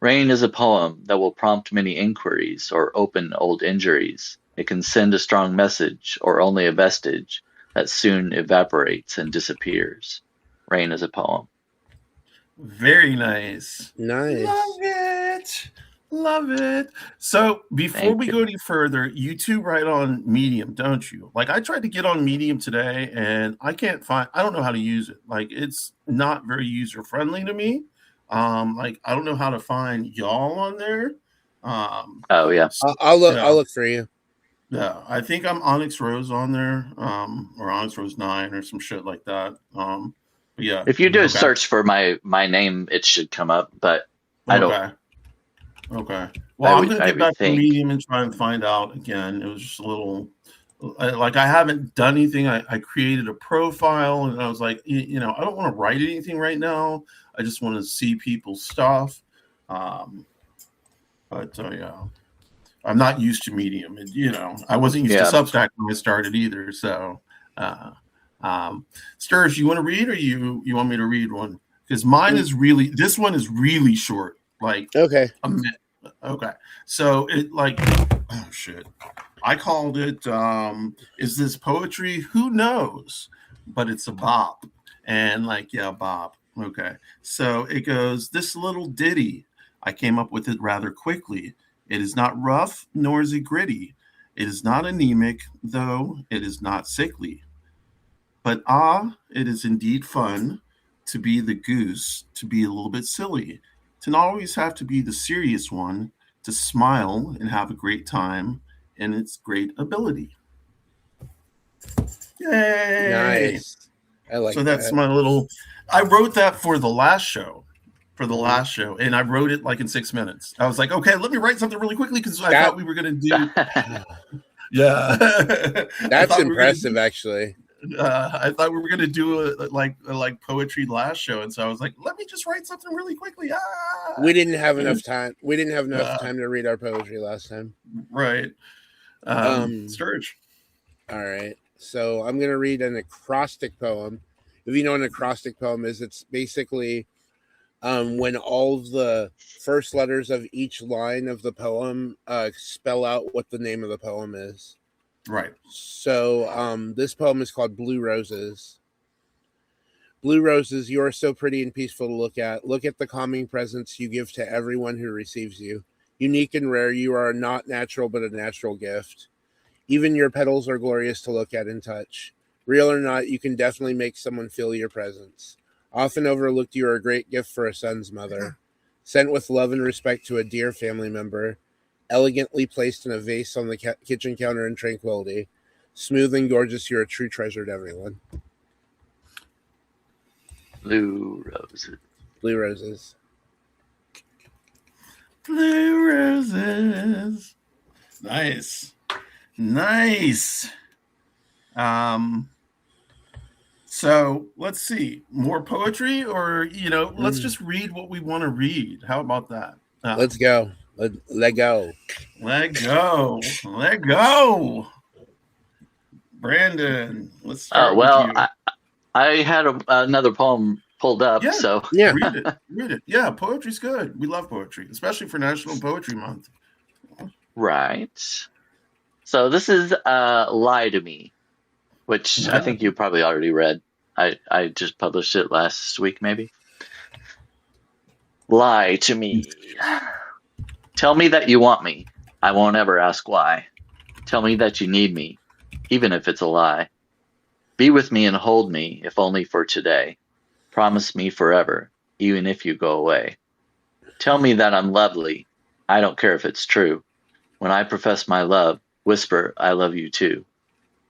Rain is a poem that will prompt many inquiries or open old injuries. It can send a strong message or only a vestige that soon evaporates and disappears. Rain is a poem. Very nice. Nice. Love it. Love it. So before we go any further, you two write on Medium, don't you? Like I tried to get on Medium today and I don't know how to use it. Like it's not very user friendly to me. Like I don't know how to find y'all on there. Oh yeah. I'll look for you. Yeah, I think I'm OnyxRose on there, or OnyxRose 9 or some shit like that. Yeah. If you do a search for my name, it should come up, but I don't. Okay. Well, I'm going to get back to Medium and try and find out again. It was just a little, like I haven't done anything. I created a profile and I was like, I don't want to write anything right now. I just want to see people's stuff. But yeah, I'm not used to Medium. And, I wasn't used to Substack when I started either. So, Sturg, you want to read or you want me to read one? Because this one is really short. Like, okay. Okay. So oh shit. I called it, is this poetry? Who knows? But it's a bop. And bop. Okay. So it goes, this little ditty. I came up with it rather quickly. It is not rough, nor is it gritty. It is not anemic, though it is not sickly. But it is indeed fun to be the goose, to be a little bit silly, to not always have to be the serious one, to smile and have a great time, and its great ability. Yay! Nice. I like that. So that's my little. I wrote that for the last show. And I wrote it like in 6 minutes. I was like, okay, let me write something really quickly because I thought we were going to do. Yeah. That's impressive, actually. I thought we were going to do a poetry last show. And so I was like, let me just write something really quickly. We didn't have enough time. We didn't have enough time to read our poetry last time. Right. Sturg. All right. So I'm going to read an acrostic poem. If you know what an acrostic poem is, it's basically when all of the first letters of each line of the poem spell out what the name of the poem is. Right. So this poem is called Blue Roses. Blue roses, you are so pretty and peaceful to look at. Look at the calming presence you give to everyone who receives you. Unique and rare, you are not natural, but a natural gift. Even your petals are glorious to look at and touch. Real or not, you can definitely make someone feel your presence. Often overlooked, you are a great gift for a son's mother. Sent with love and respect to a dear family member. Elegantly placed in a vase on the kitchen counter in tranquility. Smooth and gorgeous, you're a true treasure to everyone. Blue roses. Blue roses. Blue roses. Nice. Nice. So let's see. More poetry, or let's just read what we want to read. How about that? Let's go. Let go. Let go. Let go. Brandon, let's start with you. I had another poem pulled up, so yeah, read it. Yeah, poetry's good. We love poetry, especially for National Poetry Month. Right. So this is "Lie to Me," which I think you probably already read. I just published it last week, maybe. Lie to me. Tell me that you want me. I won't ever ask why. Tell me that you need me, even if it's a lie. Be with me and hold me, if only for today. Promise me forever, even if you go away. Tell me that I'm lovely. I don't care if it's true. When I profess my love, whisper, I love you too.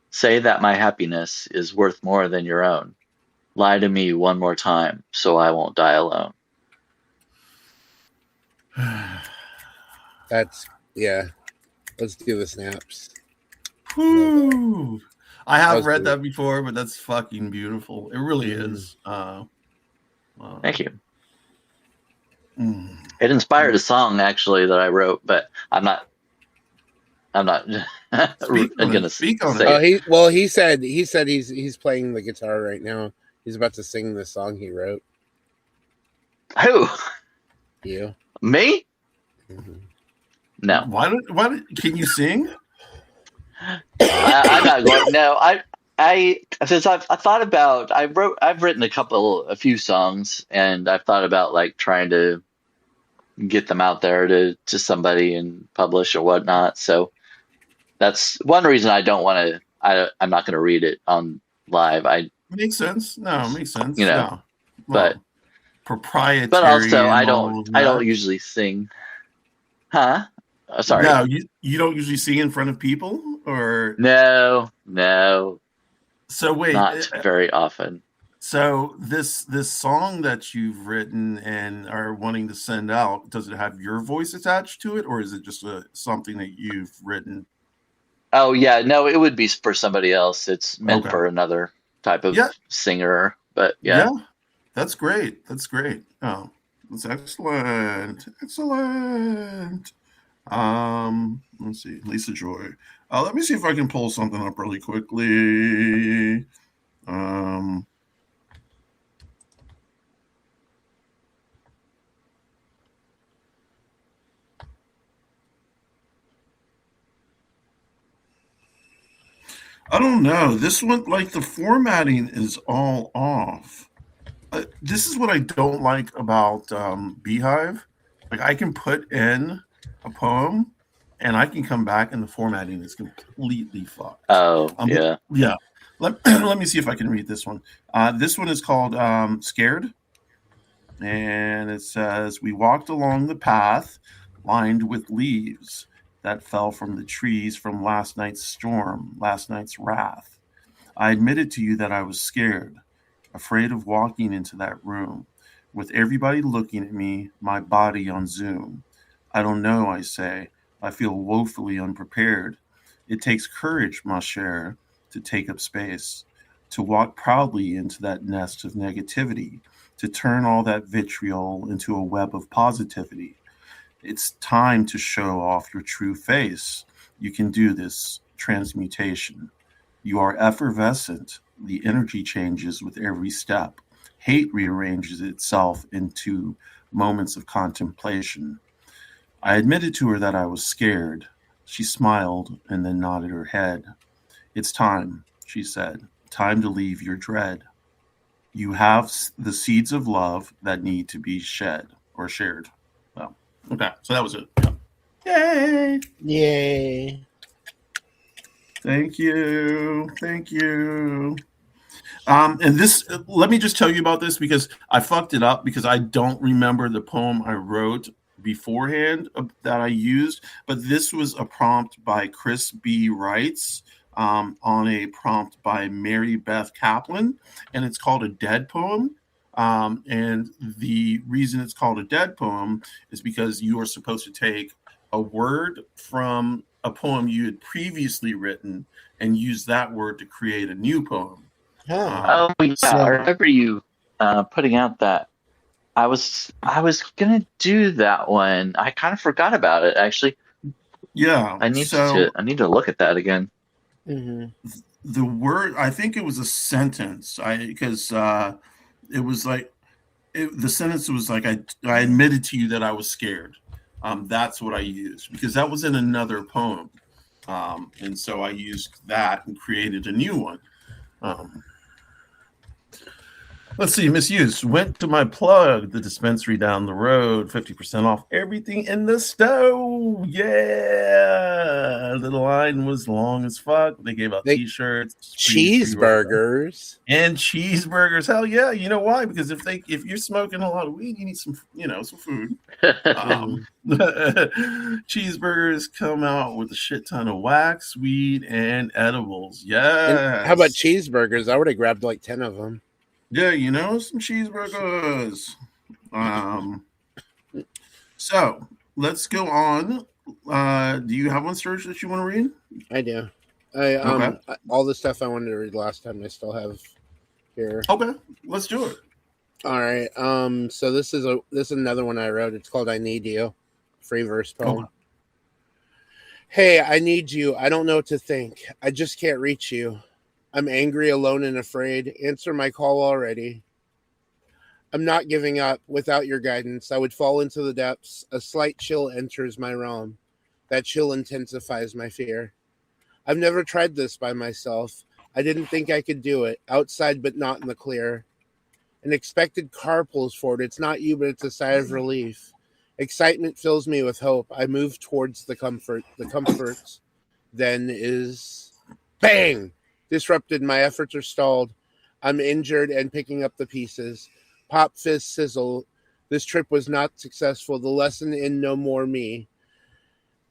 Say that my happiness is worth more than your own. Lie to me one more time, so I won't die alone. Let's do the snaps. Whew. I have read that before, but that's fucking beautiful. It really is. Thank you. It inspired a song actually that I wrote, but I'm not gonna speak on it. He said he's playing the guitar right now. He's about to sing the song he wrote. Who? You? Me? Mm-hmm. No. Why? Can you sing? I'm not going. No, since I've thought about, I've written a few songs, and I've thought about like trying to get them out there to somebody and publish or whatnot. So that's one reason I don't want to. I'm not going to read it on live. Makes sense. No, makes sense. Well, but proprietary. But also, I don't usually sing. Huh? Sorry. No, you don't usually sing in front of people, or no. So wait, not very often. So this song that you've written and are wanting to send out, does it have your voice attached to it, or is it just something that you've written? Oh yeah, no, it would be for somebody else. It's meant for another type of singer, but yeah, that's great. That's great. Oh, that's excellent. Let's see, Lisa Joy. Let me see if I can pull something up really quickly. I don't know. This one, like the formatting is all off. This is what I don't like about Beehive. Like I can put in a poem and I can come back and the formatting is completely fucked. Oh, yeah. Yeah. Let me see if I can read this one. This one is called Scared. And it says, we walked along the path lined with leaves that fell from the trees from last night's storm, last night's wrath. I admitted to you that I was scared, afraid of walking into that room, with everybody looking at me, my body on Zoom. I don't know, I say. I feel woefully unprepared. It takes courage, ma chère, to take up space, to walk proudly into that nest of negativity, to turn all that vitriol into a web of positivity. It's time to show off your true face. You can do this transmutation. You are effervescent. The energy changes with every step. Hate rearranges itself into moments of contemplation. I admitted to her that I was scared. She smiled and then nodded her head. It's time, she said. Time to leave your dread. You have the seeds of love that need to be shed or shared. Well, okay, so that was it. Yeah. Yay. Thank you. And this, let me just tell you about this because I fucked it up because I don't remember the poem I wrote beforehand that I used, but this was a prompt by Chris B. Wrights on a prompt by Mary Beth Kaplan, and it's called a dead poem. And the reason it's called a dead poem is because you are supposed to take a word from a poem you had previously written and use that word to create a new poem. Huh. Oh yeah, So- I remember you putting out that. I was gonna do that one. I kind of forgot about it actually. Yeah. I need to look at that again. Hmm. The word, I think it was a sentence. Because it was like the sentence was like I admitted to you that I was scared. That's what I used because that was in another poem, and so I used that and created a new one. Let's see, misuse. Went to my plug, the dispensary down the road, 50% off everything in the stove. Yeah. The line was long as fuck. They gave out t-shirts, Cheeseburgers. and cheeseburgers. Hell yeah. You know why? Because if you're smoking a lot of weed, you need some food. Cheeseburgers come out with a shit ton of wax, weed, and edibles. Yeah. And how about cheeseburgers? I would have grabbed like 10 of them. Yeah, some cheeseburgers. So let's go on. Do you have one, Sturg, that you want to read? I do. Okay. All the stuff I wanted to read last time I still have here. Okay, let's do it. All right. So this is another one I wrote. It's called "I Need You," free verse poem. Okay. Hey, I need you. I don't know what to think. I just can't reach you. I'm angry, alone, and afraid. Answer my call already. I'm not giving up. Without your guidance, I would fall into the depths. A slight chill enters my realm. That chill intensifies my fear. I've never tried this by myself. I didn't think I could do it. Outside, but not in the clear. An expected car pulls forward. It's not you, but it's a sigh of relief. Excitement fills me with hope. I move towards the comfort. The comforts then is bang! Disrupted. My efforts are stalled. I'm injured and picking up the pieces. Pop, fizz, sizzle. This trip was not successful. The lesson in no more me.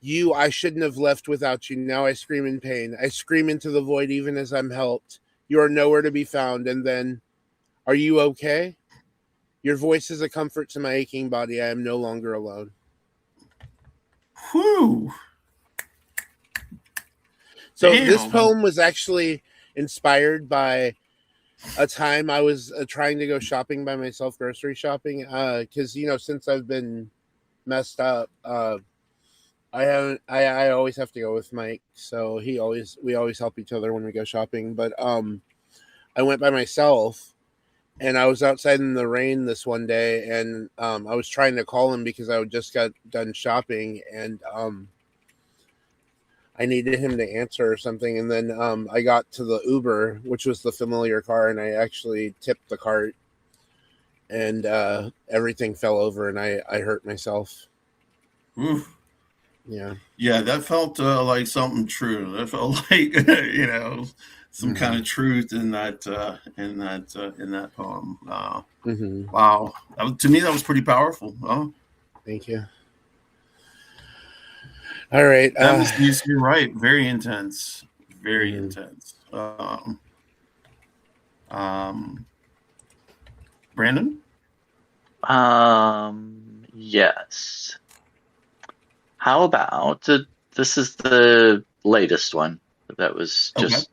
You, I shouldn't have left without you. Now I scream in pain. I scream into the void even as I'm helped. You are nowhere to be found. And then, are you okay? Your voice is a comfort to my aching body. I am no longer alone. Whew. So Damn. this poem was actually inspired by a time I was trying to go shopping by myself, grocery shopping, because since I've been messed up, I always have to go with Mike, so we always help each other when we go shopping. But I went by myself, and I was outside in the rain this one day, and I was trying to call him because I just got done shopping, and I needed him to answer or something. And then I got to the Uber, which was the familiar car, and I actually tipped the cart, and everything fell over, and I hurt myself. Oof. Yeah. Yeah, that felt like something true. That felt like some kind of truth in that poem. Wow, to me that was pretty powerful. Thank you. All right. That was, you're right. Very intense. Very intense. Brandon? Yes. How about this is the latest one that was just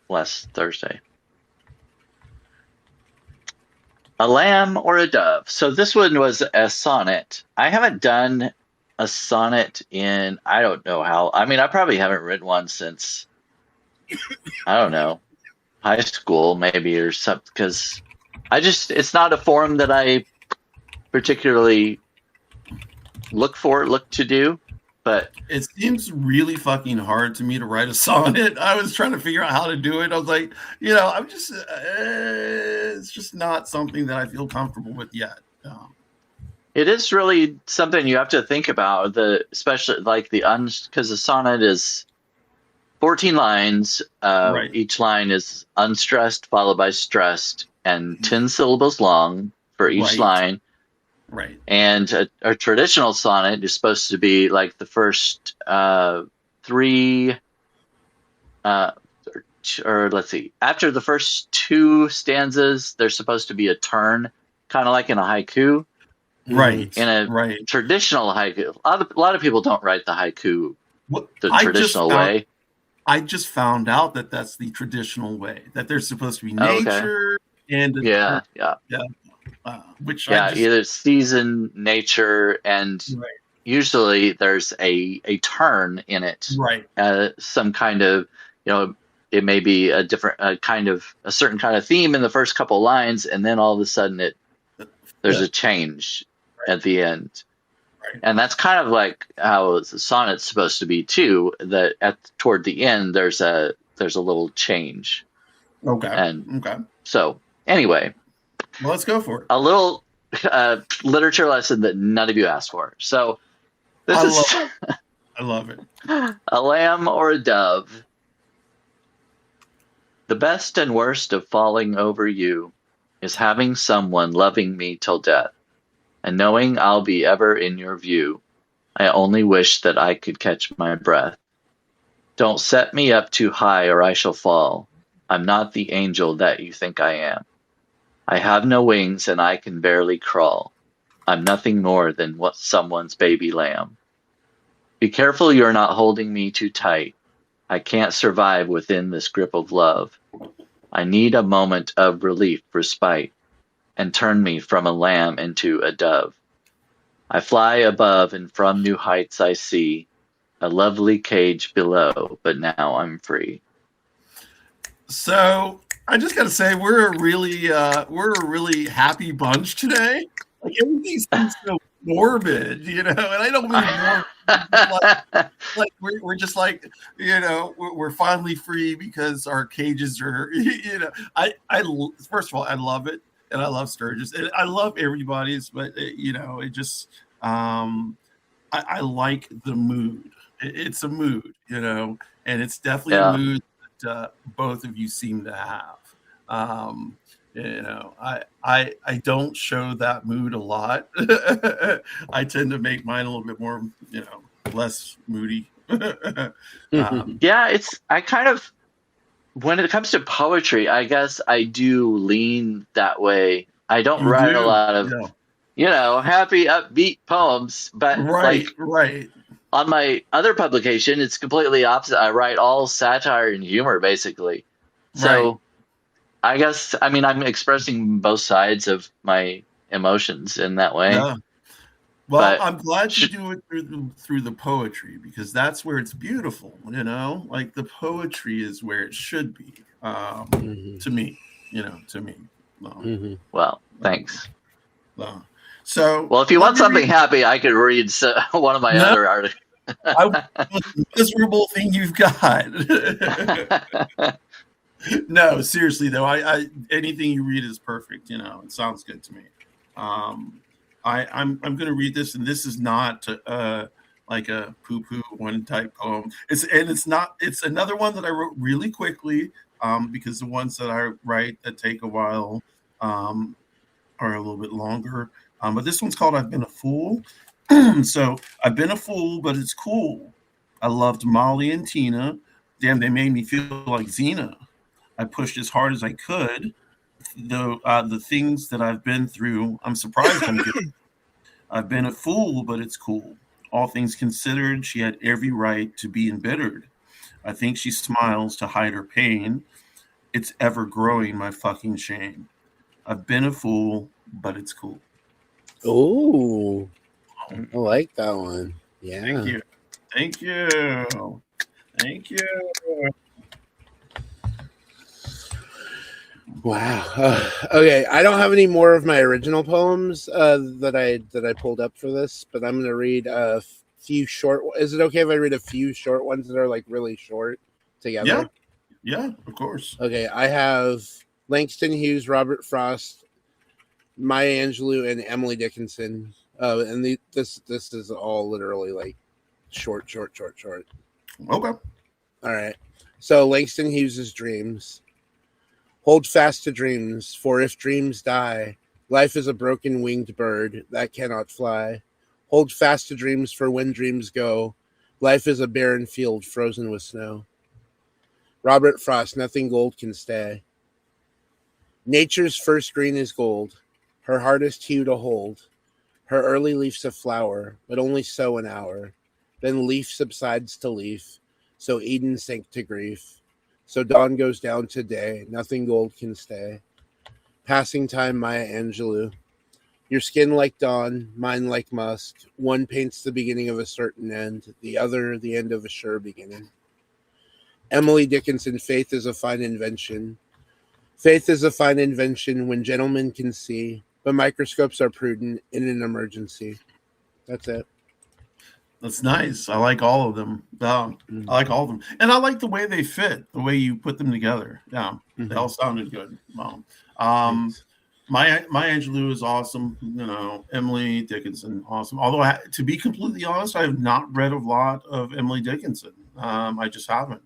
last Thursday. A lamb or a dove. So this one was a sonnet. I haven't done a sonnet in I don't know how. I mean, I probably haven't written one since I don't know, high school maybe or something, because it's not a form that I particularly look to do. But it seems really fucking hard to me to write a sonnet. I was trying to figure out how to do it. I was like, I'm just it's just not something that I feel comfortable with yet. It is really something you have to think about, especially like because the sonnet is 14 lines. Right. Each line is unstressed followed by stressed and 10 syllables long for each Right. line. Right. And a traditional sonnet is supposed to be like the first three, or let's see, after the first two stanzas, there's supposed to be a turn, kind of like in a haiku. Right. In a right. traditional haiku, a lot of people don't write the haiku Well, the traditional way. I just found out that that's the traditional way, that there's supposed to be Okay. nature and Yeah. which Either season, nature, and Right. usually there's a turn in it. Right. Some kind of, it may be a different a certain kind of theme in the first couple lines, and then all of a sudden there's a change at the end. Right. And that's kind of like how the sonnet's supposed to be too, that toward the end there's a little change. Okay. So anyway, well, let's go for it. A little literature lesson that none of you asked for. So I love it. A lamb or a dove. The best and worst of falling over you is having someone loving me till death, and knowing I'll be ever in your view. I only wish that I could catch my breath. Don't set me up too high or I shall fall. I'm not the angel that you think I am. I have no wings and I can barely crawl. I'm nothing more than someone's baby lamb. Be careful you're not holding me too tight. I can't survive within this grip of love. I need a moment of relief, respite, and turn me from a lamb into a dove. I fly above and from new heights I see a lovely cage below, but now I'm free. So I just got to say, we're a really happy bunch today. Like everything seems so morbid, and I don't mean morbid. like we're just like, we're finally free because our cages are, I first of all, I love it, and I love Sturgis, and I love everybody's, but it just, I like the mood. It's a mood, and it's definitely a mood that both of you seem to have. I don't show that mood a lot. I tend to make mine a little bit more, less moody. I kind of, when it comes to poetry, I guess I do lean that way. I don't write a lot of, happy, upbeat poems, but right. On my other publication, it's completely opposite. I write all satire and humor, basically. So I guess, I'm expressing both sides of my emotions in that way. Yeah. Well, I'm glad you do it through the poetry, because that's where it's beautiful, like the poetry is where it should be, to me, Well, thanks. So, well, if you want something happy, I could read one of my other articles. The miserable thing you've got. No, seriously though, I anything you read is perfect. It sounds good to me. I'm going to read this, and this is not like a poo-poo one type poem. It's another one that I wrote really quickly, because the ones that I write that take a while are a little bit longer. But this one's called "I've Been a Fool." So I've been a fool, but it's cool. I loved Molly and Tina. Damn, they made me feel like Xena. I pushed as hard as I could. Though the things that I've been through, I'm surprised I'm good. I've been a fool, but it's cool. All things considered, she had every right to be embittered. I think she smiles to hide her pain. It's ever growing, my fucking shame. I've been a fool, but it's cool. Oh, I like that one. Yeah. Thank you. Wow. Okay, I don't have any more of my original poems that I pulled up for this, but I'm going to read a few short. Is it okay if I read a few short ones that are like really short together? Yeah, of course. Okay, I have Langston Hughes, Robert Frost, Maya Angelou, and Emily Dickinson. And this is all literally like short. Okay. All right. So Langston Hughes' dreams. Hold fast to dreams, for if dreams die, life is a broken winged bird that cannot fly. Hold fast to dreams, for when dreams go, life is a barren field frozen with snow. Robert Frost, nothing gold can stay. Nature's first green is gold, her hardest hue to hold. Her early leaf's a flower, but only so an hour. Then leaf subsides to leaf, so Eden sank to grief. So dawn goes down to day, nothing gold can stay. Passing time, Maya Angelou. Your skin like dawn, mine like musk. One paints the beginning of a certain end, the other the end of a sure beginning. Emily Dickinson, faith is a fine invention. Faith is a fine invention when gentlemen can see, but microscopes are prudent in an emergency. That's it. That's nice. I like all of them. I like all of them. And I like the way they fit, the way you put them together. Yeah, they all sounded good. Maya Angelou is awesome. You know, Emily Dickinson, awesome. Although, to be completely honest, I have not read a lot of Emily Dickinson. I just haven't.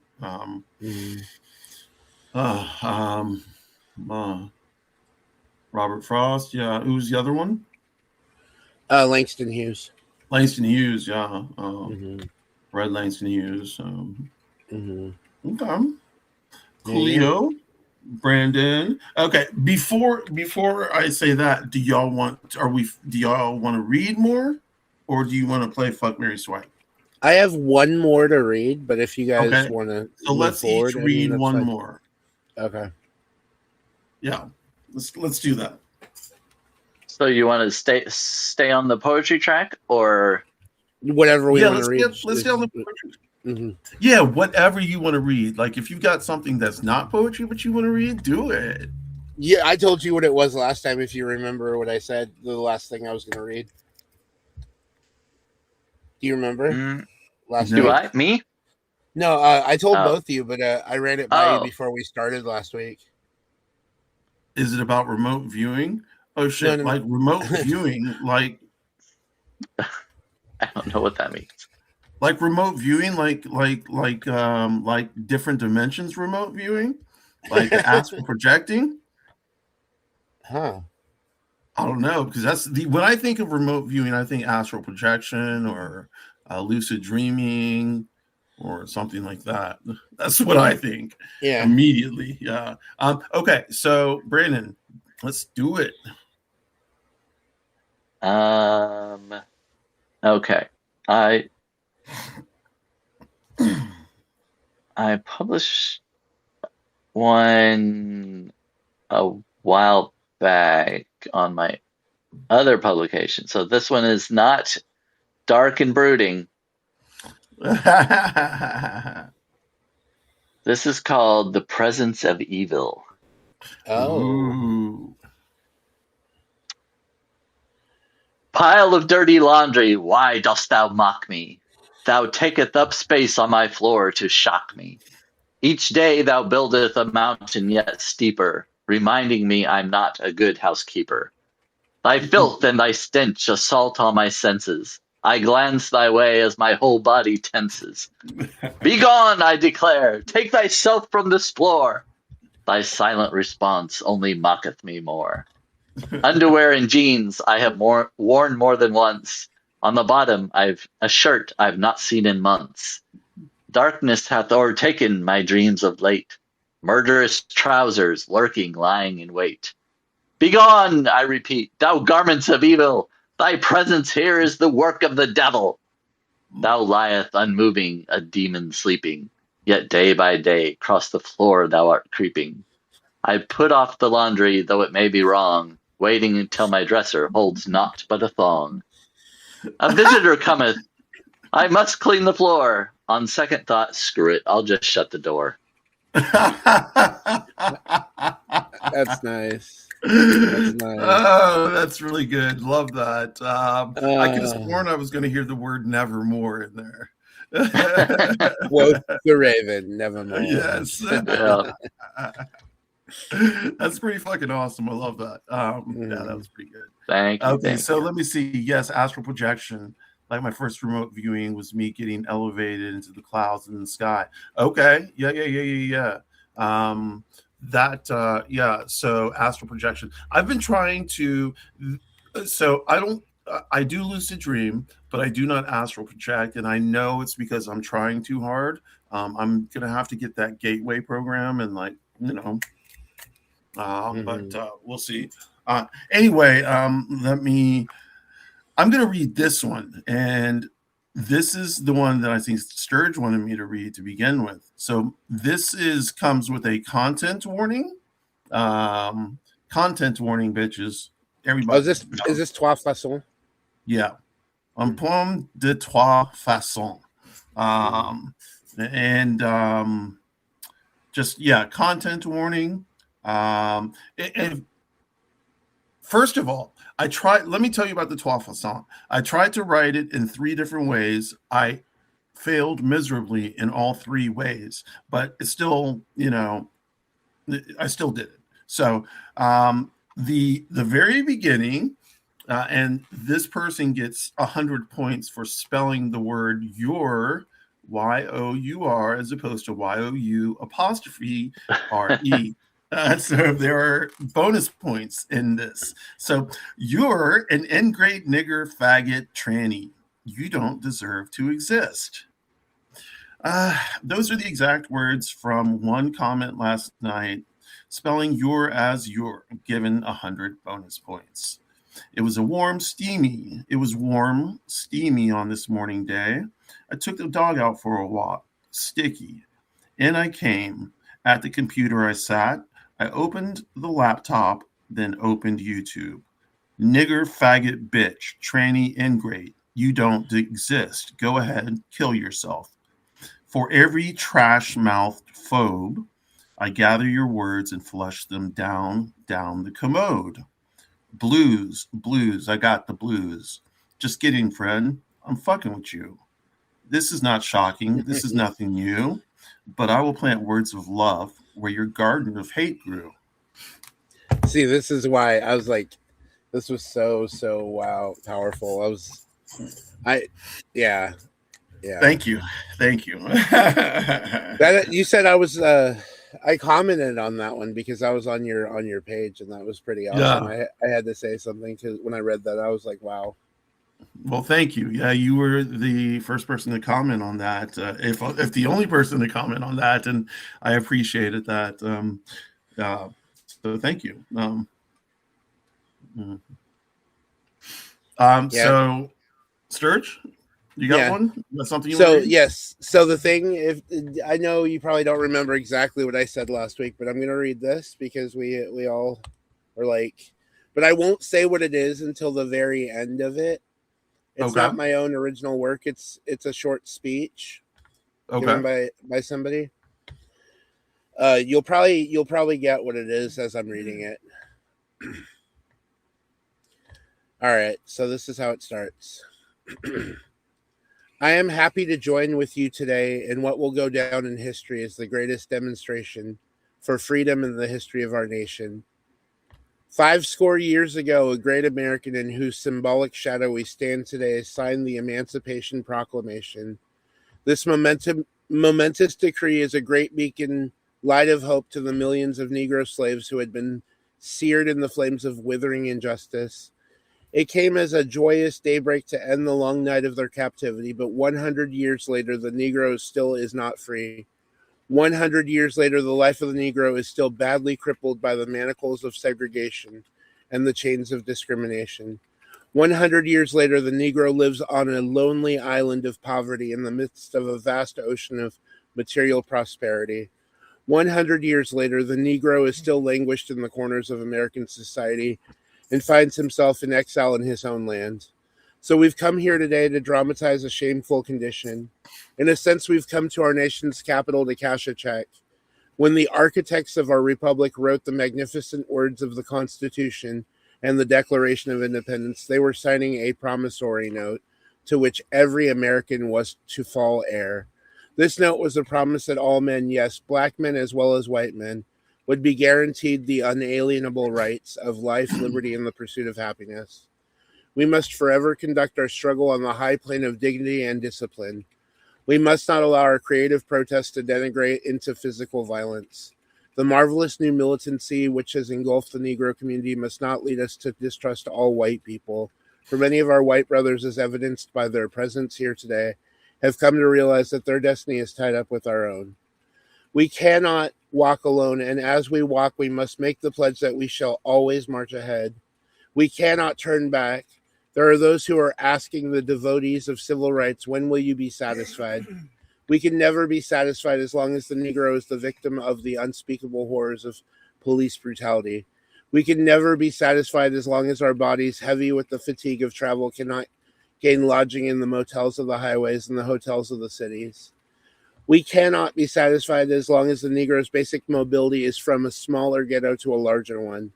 Robert Frost. Yeah. Who's the other one? Langston Hughes. Langston Hughes. Yeah. Read Langston Hughes. Okay. Cleo. Brandon. Okay. Before I say that, do y'all want to read more, or do you want to play Fuck, Marry, Swipe? I have one more to read, but if you guys want to, so let's each read one more. Okay. Yeah. Let's do that. So you want to stay on the poetry track, or whatever we want to read? Let's stay on the poetry. Yeah, whatever you want to read. Like if you've got something that's not poetry but you want to read, do it. Yeah, I told you what it was last time. If you remember what I said, the last thing I was going to read. Do you remember? Last do week? I? Me? No, I told both of you, but I ran it by you before we started last week. Is it about remote viewing? Oh shit! No. Like remote viewing, like I don't know what that means. Like remote viewing, like different dimensions remote viewing, like astral projecting. Huh. I don't know, because when I think of remote viewing, I think astral projection or lucid dreaming or something like that. That's what I think. Yeah. Immediately. Yeah. Okay. So Brandon, let's do it. Okay. I published one a while back on my other publication. So this one is not dark and brooding. This is called The Presence of Evil. Oh. Ooh. Pile of dirty laundry, why dost thou mock me? Thou taketh up space on my floor to shock me. Each day thou buildeth a mountain yet steeper, reminding me I'm not a good housekeeper. Thy filth and thy stench assault all my senses. I glance thy way as my whole body tenses. Begone, I declare, take thyself from this floor. Thy silent response only mocketh me more. Underwear and jeans I have worn more than once. On the bottom I've a shirt I've not seen in months. Darkness hath o'ertaken my dreams of late. Murderous trousers lurking, lying in wait. Begone, I repeat, thou garments of evil! Thy presence here is the work of the devil. Thou lieth unmoving, a demon sleeping, yet day by day cross the floor thou art creeping. I put off the laundry, though it may be wrong, waiting until my dresser holds naught but a thong. A visitor cometh. I must clean the floor. On second thought, screw it, I'll just shut the door. That's nice. That's nice. Oh, that's really good. Love that. I could have sworn I was going to hear the word nevermore in there. Quoth the raven, nevermore. Yes. Yeah. That's pretty fucking awesome. I love that. Yeah, that was pretty good. Thank you. Okay, thank so you. let me see. Yes, astral projection. Like my first remote viewing was me getting elevated into the clouds in the sky. Okay, yeah. Yeah. So astral projection. I've been trying to. So I don't. I do lucid dream, but I do not astral project, and I know it's because I'm trying too hard. I'm gonna have to get that gateway program, and but we'll see. Anyway, let me. I'm going to read this one, and this is the one that I think Sturge wanted me to read to begin with. So this comes with a content warning. Content warning, bitches. Everybody. Is this trois façons? Yeah, un pomme de trois façons. Just content warning. And first of all, let me tell you about the trois façons. I tried to write it in 3 different ways. I failed miserably in all 3 ways, but it's still, I still did it. So the very beginning, and this person gets 100 points for spelling the word your, Y-O-U-R, as opposed to Y-O-U apostrophe R-E. So there are bonus points in this. So you're an N-grade nigger faggot tranny. You don't deserve to exist. Those are the exact words from one comment last night. Spelling your as your, given 100 bonus points. It was warm, steamy on this morning day. I took the dog out for a walk, sticky. In I came. At the computer I sat. I opened the laptop, then opened YouTube. Nigger, faggot, bitch, tranny, ingrate. You don't exist. Go ahead, kill yourself. For every trash-mouthed phobe, I gather your words and flush them down the commode. Blues, I got the blues. Just kidding, friend. I'm fucking with you. This is not shocking. This is nothing new. But I will plant words of love where your garden of hate grew. See, this is why I was like, this was so wow, powerful. Yeah. Thank you. That you said I was. I commented on that one because I was on your page, and that was pretty awesome. Yeah. I had to say something because when I read that, I was like, wow. Well, thank you. Yeah, you were the first person to comment on that. If the only person to comment on that, and I appreciated that. So thank you. So Sturge, you got one? That's something you want to read? Yes. So the thing, if I know you probably don't remember exactly what I said last week, but I'm going to read this because we all are like, but I won't say what it is until the very end of it. It's not my own original work. It's a short speech given by somebody. You'll probably get what it is as I'm reading it. All right, so this is how it starts. I am happy to join with you today in what will go down in history as the greatest demonstration for freedom in the history of our nation. 50 years ago, a great American in whose symbolic shadow we stand today signed the Emancipation Proclamation. This momentous decree is a great beacon, light of hope to the millions of Negro slaves who had been seared in the flames of withering injustice. It came as a joyous daybreak to end the long night of their captivity, but 100 years later, the Negro still is not free. 100 years later, the life of the Negro is still badly crippled by the manacles of segregation and the chains of discrimination. 100 years later, the Negro lives on a lonely island of poverty in the midst of a vast ocean of material prosperity. 100 years later, the Negro is still languished in the corners of American society and finds himself in exile in his own land. So we've come here today to dramatize a shameful condition. In a sense, we've come to our nation's capital to cash a check. When the architects of our republic wrote the magnificent words of the Constitution and the Declaration of Independence, they were signing a promissory note to which every American was to fall heir. This note was a promise that all men, yes, black men as well as white men, would be guaranteed the unalienable rights of life, liberty, and the pursuit of happiness. We must forever conduct our struggle on the high plane of dignity and discipline. We must not allow our creative protests to denigrate into physical violence. The marvelous new militancy which has engulfed the Negro community must not lead us to distrust all white people, for many of our white brothers, as evidenced by their presence here today, have come to realize that their destiny is tied up with our own. We cannot walk alone, and as we walk, we must make the pledge that we shall always march ahead. We cannot turn back. There are those who are asking the devotees of civil rights, when will you be satisfied? We can never be satisfied as long as the Negro is the victim of the unspeakable horrors of police brutality. We can never be satisfied as long as our bodies, heavy with the fatigue of travel, cannot gain lodging in the motels of the highways and the hotels of the cities. We cannot be satisfied as long as the Negro's basic mobility is from a smaller ghetto to a larger one.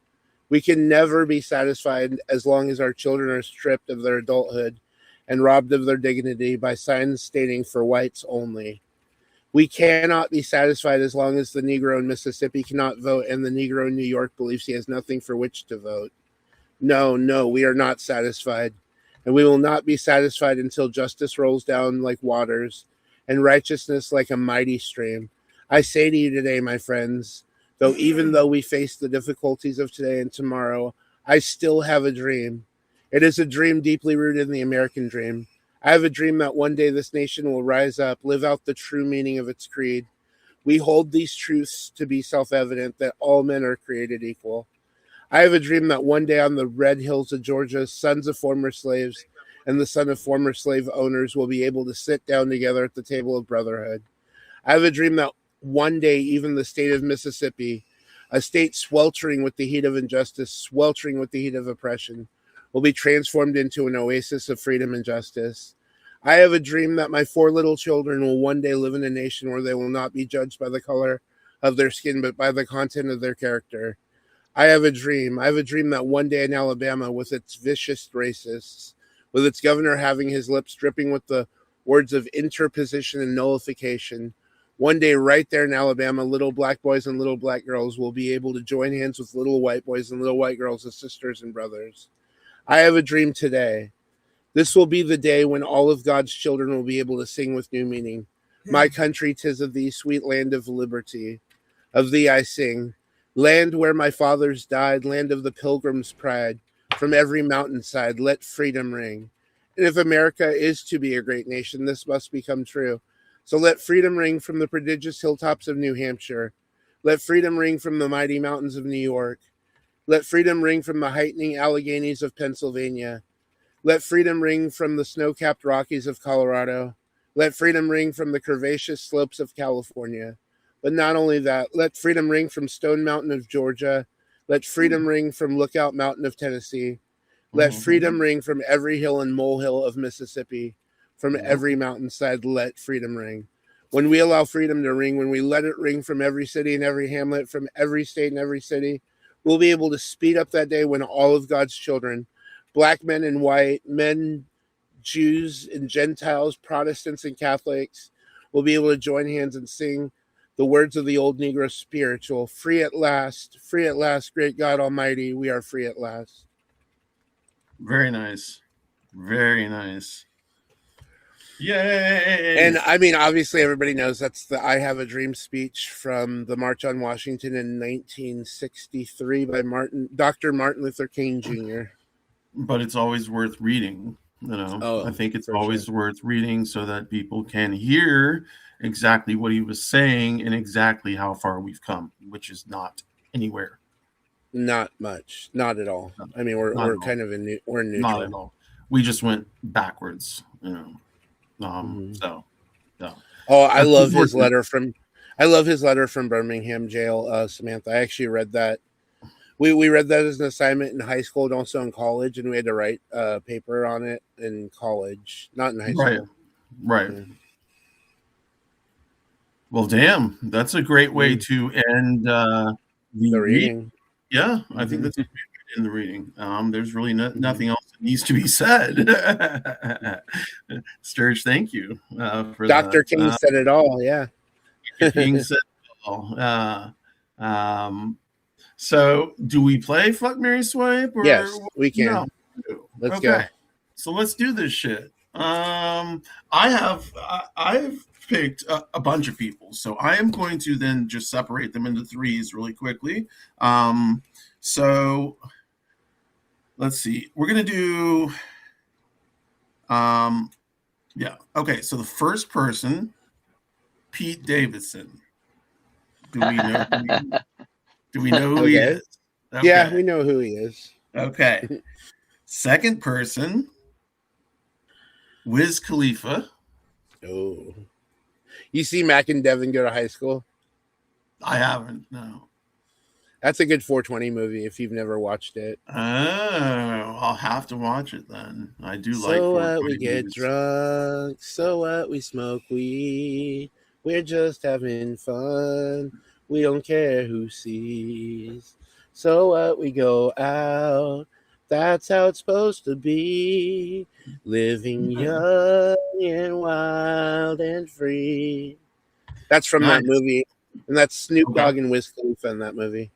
We can never be satisfied as long as our children are stripped of their adulthood and robbed of their dignity by signs stating for whites only. We cannot be satisfied as long as the Negro in Mississippi cannot vote and the Negro in New York believes he has nothing for which to vote. No, we are not satisfied. And we will not be satisfied until justice rolls down like waters and righteousness like a mighty stream. I say to you today, my friends, even though we face the difficulties of today and tomorrow, I still have a dream. It is a dream deeply rooted in the American dream. I have a dream that one day this nation will rise up, live out the true meaning of its creed. We hold these truths to be self-evident, that all men are created equal. I have a dream that one day on the red hills of Georgia, sons of former slaves and the son of former slave owners will be able to sit down together at the table of brotherhood. I have a dream that one day even the state of Mississippi, a state sweltering with the heat of injustice, sweltering with the heat of oppression, will be transformed into an oasis of freedom and justice. I have a dream that my 4 little children will one day live in a nation where they will not be judged by the color of their skin, but by the content of their character. I have a dream that one day in Alabama, with its vicious racists, with its governor having his lips dripping with the words of interposition and nullification, one day right there in Alabama, little black boys and little black girls will be able to join hands with little white boys and little white girls as sisters and brothers. I have a dream today. This will be the day when all of God's children will be able to sing with new meaning. My country, 'tis of thee, sweet land of liberty. Of thee I sing. Land where my fathers died, land of the pilgrim's pride. From every mountainside, let freedom ring. And if America is to be a great nation, this must become true. So let freedom ring from the prodigious hilltops of New Hampshire. Let freedom ring from the mighty mountains of New York. Let freedom ring from the heightening Alleghenies of Pennsylvania. Let freedom ring from the snow-capped Rockies of Colorado. Let freedom ring from the curvaceous slopes of California. But not only that, let freedom ring from Stone Mountain of Georgia. Let freedom ring from Lookout Mountain of Tennessee. Let freedom ring from every hill and molehill of Mississippi. From every mountainside, let freedom ring. When we allow freedom to ring, when we let it ring from every city and every hamlet, from every state and every city, we'll be able to speed up that day when all of God's children, black men and white, men, Jews and Gentiles, Protestants and Catholics, will be able to join hands and sing the words of the old Negro spiritual. Free at last, great God Almighty, we are free at last. Very nice. Very nice. Yay! And I mean, obviously, everybody knows that's the I Have a Dream speech from the March on Washington in 1963 by Dr. Martin Luther King Jr. But it's always worth reading, you know. I think it's always worth reading so that people can hear exactly what he was saying and exactly how far we've come, which is not anywhere. Not much. Not at all. I mean, we're kind of we're neutral. Not at all. We just went backwards, you know. So, no. Oh, I love his letter from Birmingham jail, Samantha. I actually read that. We read that as an assignment in high school and also in college, and we had to write a paper on it in college, not in high school. Right. Yeah. Well, damn, that's a great way to end the reading. Yeah, I think that's a great way to end the reading. There's really nothing else that needs to be said. Sturg, thank you for Dr. King said it all. Yeah, King said it all. So, do we play Fuck, Marry, Swipe? Or, yes, we can. Let's go. So let's do this shit. I've picked a bunch of people, so I am going to then just separate them into threes really quickly. So let's see. We're gonna do. Yeah. Okay. So the first person, Pete Davidson. Do we know? Do we know who he is? Okay. Yeah, we know who he is. Okay. Second person, Wiz Khalifa. Oh, you see Mac and Devin go to high school? I haven't. No. That's a good 420 movie if you've never watched it. Oh, I'll have to watch it then. I do like. So what? We get drunk. So what? We smoke weed. We're just having fun. We don't care who sees. So what? We go out. That's how it's supposed to be. Living young and wild and free. That's from that movie. And that's Snoop Dogg and Wiz Khalifa in that movie.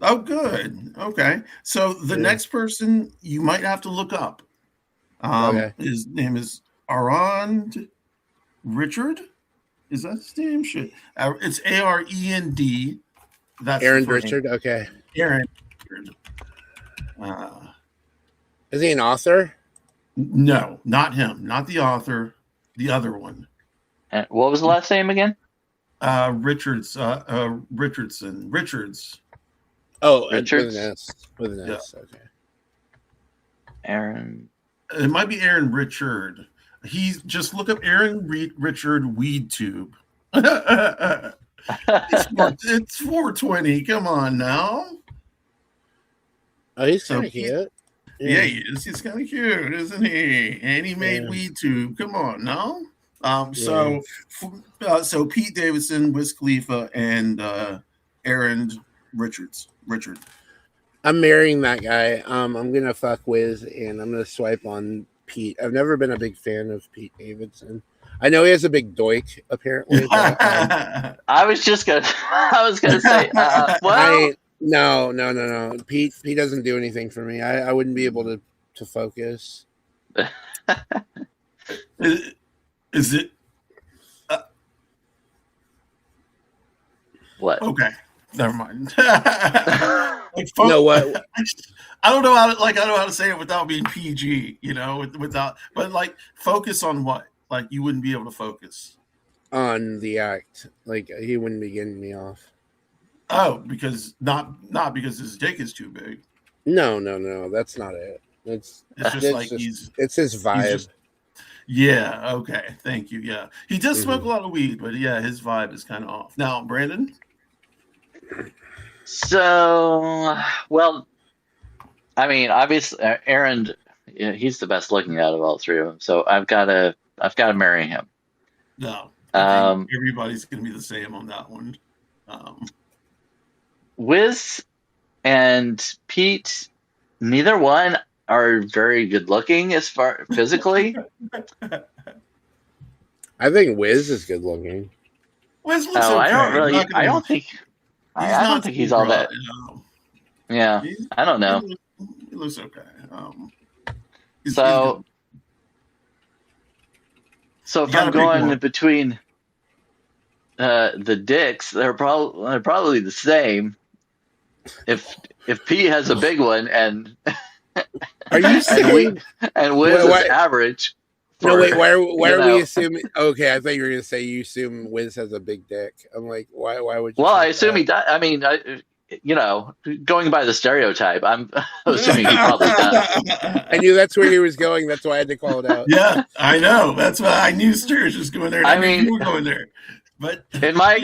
Oh, good. Okay. So the next person you might have to look up. His name is Arand Richard. Is that his name? Shit. It's AREND. That's Aaron Richard. Okay. Aaron Richard. Is he an author? No, not him. Not the author. The other one. And what was the last name again? Richardson. Richards. Oh, Richards? With an S. Okay. Aaron. It might be Aaron Richard. He's just look up Aaron Richard Weed Tube. It's 420. Come on now. Oh, he's kind of cute. Yeah, he is. He's kind of cute, isn't he? And he made Weed Tube. Come on now. So Pete Davidson, Wiz Khalifa, and Aaron Richard. I'm marrying that guy. I'm gonna fuck Wiz, and I'm gonna swipe on Pete. I've never been a big fan of Pete Davidson. I know he has a big doik, apparently. But, I was gonna say, well, no. Pete doesn't do anything for me. I wouldn't be able to focus. Is it? What? Okay, never mind. No, what? I don't know how to I don't know how to say it without being PG. But like focus on what? Like you wouldn't be able to focus on the act. Like he wouldn't be getting me off. Oh, because not because his dick is too big. No, that's not it. It's his vibe. Yeah. Okay. Thank you. Yeah, he does smoke a lot of weed, but yeah, his vibe is kind of off. Now, Brandon. So, well, I mean, obviously, Aaron, he's the best looking out of all three of them. So I've got to marry him. No, I think everybody's going to be the same on that one. Wiz and Pete, neither one are very good looking as far physically. I think Wiz is good looking. Wiz looks okay. I don't think he's all that. Yeah, I don't know. He looks okay. So if I'm going between the dicks, they're probably the same. If Pete has a big one and are you saying and Wiz is average? No, wait. Why are we assuming? Okay, I thought you were going to say you assume Wiz has a big dick. I'm like, why would you? Well, I assume he does. I mean, going by the stereotype, I'm assuming he probably does. I knew that's where he was going. That's why I had to call it out. Yeah, I know. That's why I knew Sturg was going there. I mean, you were going there. But in my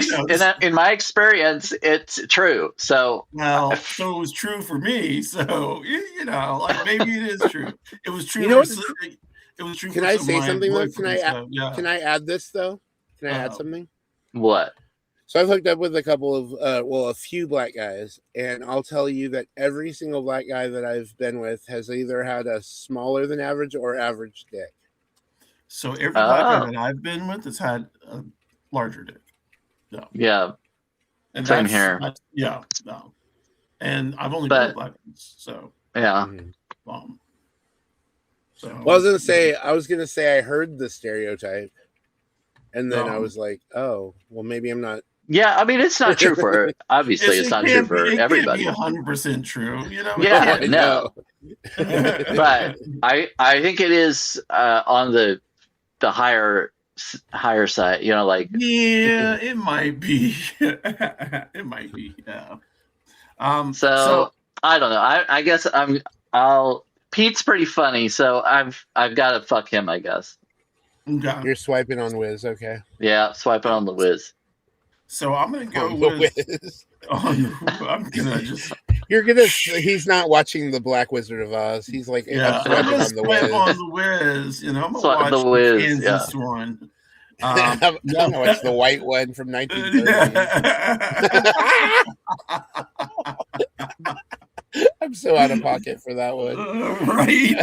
experience, it's true. So so it was true for me. So maybe it is true. It was true. It was true. Can I say something though? Can I add this though? Can I add something? What? So I've hooked up with a couple of a few black guys, and I'll tell you that every single black guy that I've been with has either had a smaller than average or average dick. So every black guy that I've been with has had a larger dick. Yeah. And same here. No. And I've only been with black guys, so yeah. So, Well, I was gonna say I heard the stereotype, and then I was like, oh, well, maybe I'm not. Yeah, I mean, it's not true for obviously. It's not true for it everybody. can't be 100% true. Yeah, It no. can't. But I think it is on the higher side. Like yeah, it might be. It might be. Yeah. So I don't know. I guess I'll. Pete's pretty funny, so I've got to fuck him, I guess. Okay. You're swiping on Wiz, okay? Yeah, swiping on the Wiz. So I'm gonna go On with. Wiz. I'm gonna just. He's not watching the Black Wizard of Oz. He's like, Yeah, I'm swiping on the Wiz. On the Wiz. I'm gonna Swipe watch the Wiz, Kansas one. I'm gonna watch the white one from 1930. I'm so out of pocket for that one. Right.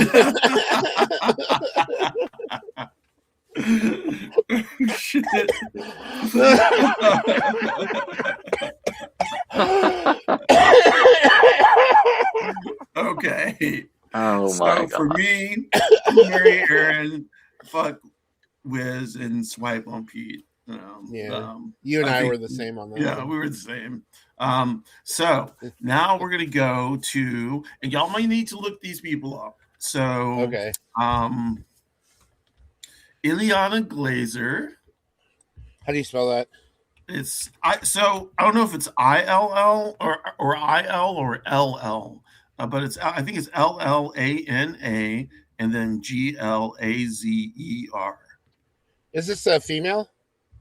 Shit. Okay. Oh so my god. For me, marry Aaron, fuck Wiz, and swipe on Pete. You and I were the same on that. Yeah, we were the same. So now we're gonna go to, and y'all might need to look these people up. So okay. Ileana Glazer. How do you spell that? I don't know if it's ILL or IL or LL, but I think it's LLANA and then GLAZER. Is this a female?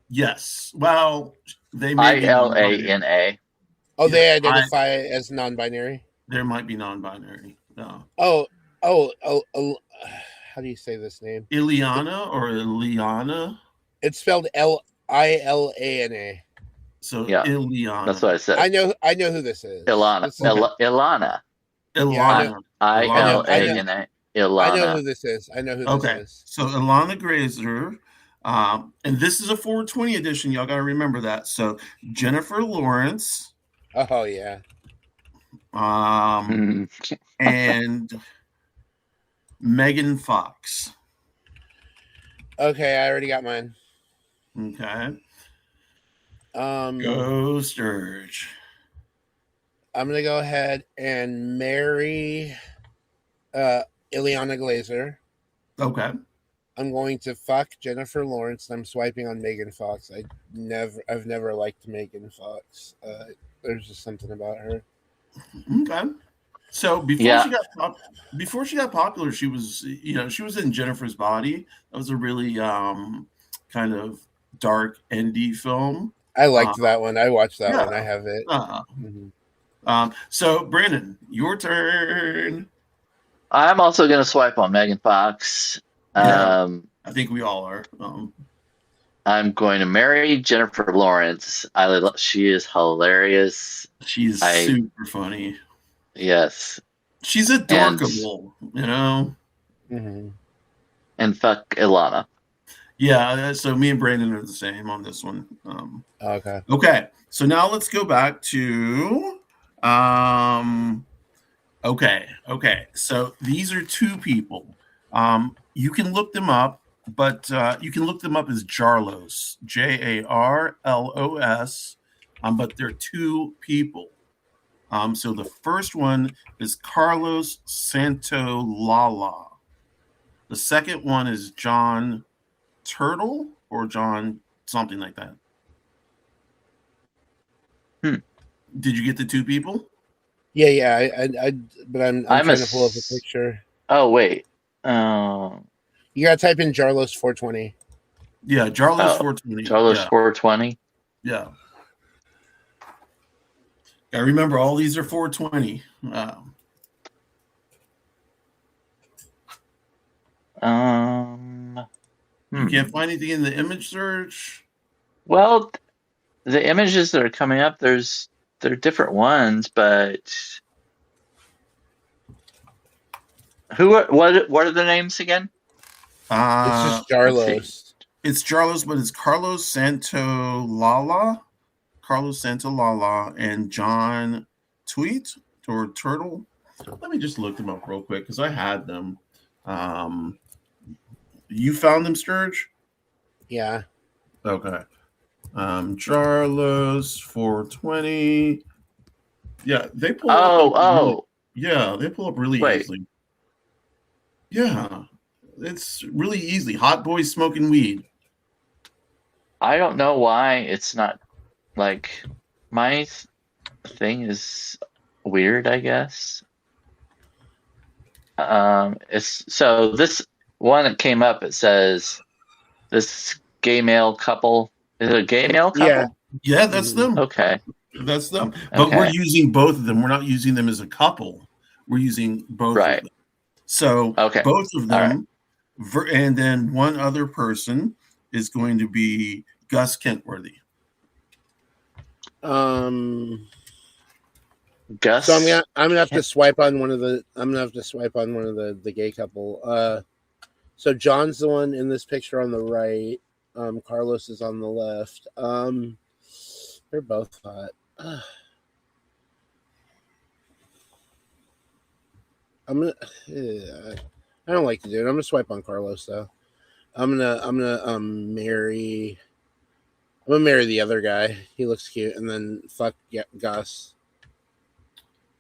Yes. Well, they may ILANA. Oh, they identify as non-binary. There might be non-binary. No. Oh. How do you say this name? Ileana or Ileana? It's spelled Ilana. So yeah, Ileana. That's what I said. I know who this is. Ilana. Ilana. ILANA. Ilana. I know who this is. Okay. So Ilana Glazer. And this is a 420 edition. Y'all got to remember that. So Jennifer Lawrence. Oh yeah. And Megan Fox. Okay, I already got mine. Okay. Go Sturg. I'm gonna go ahead and marry Ileana Glazer. Okay. I'm going to fuck Jennifer Lawrence. And I'm swiping on Megan Fox. I've never liked Megan Fox. There's just something about her. Okay. So before she got popular, she was in Jennifer's Body. That was a really kind of dark indie film. I liked that one. I watched that one. I have it. So Brandon, your turn. I'm also going to swipe on Megan Fox. I think we all are. I'm going to marry Jennifer Lawrence. She is hilarious. She's super funny. Yes. She's adorable, Mm-hmm. And fuck Ilana. Yeah, so me and Brandon are the same on this one. Okay. Okay, so now let's go back to okay. So these are two people. You can look them up, but you can look them up as Jarlos, Jarlos, but they're two people. So the first one is Carlos Santolala. The second one is John Turtle or John something like that. Did you get the two people? Yeah. But I'm trying to pull up a picture. Oh wait. You gotta type in Jarlos 420. Yeah, Jarlos 420. Jarlos 420. Yeah. I remember all these are 420. You can't find anything in the image search. Well, the images that are coming up, they're different ones, but what are the names again? It's just Jarlos. It's Jarlos, but it's Carlos Santolala, and John Tweet or Turtle. Let me just look them up real quick because I had them. You found them, Sturge? Yeah. Okay. Jarlos 420. Yeah, they pull up. They pull up really Wait. easily. Yeah, it's really easy. Hot boys smoking weed. I don't know why it's not like my thing is weird, I guess. It's so this one that came up. It says this gay male couple. Is it a gay male couple? Yeah. Yeah, that's them. Okay. That's them. But we're Okay. using both of them. We're not using them as a couple. We're using both Right. of them. So Okay. both of All right. them, and then one other person is going to be Gus Kentworthy. Gus. So I'm gonna have to swipe on one of the gay couple. So John's the one in this picture on the right. Carlos is on the left. They're both hot. I'm gonna. I don't like to do it. I'm gonna swipe on Carlos though. I'm gonna marry. I'm gonna marry the other guy. He looks cute, and then fuck Gus.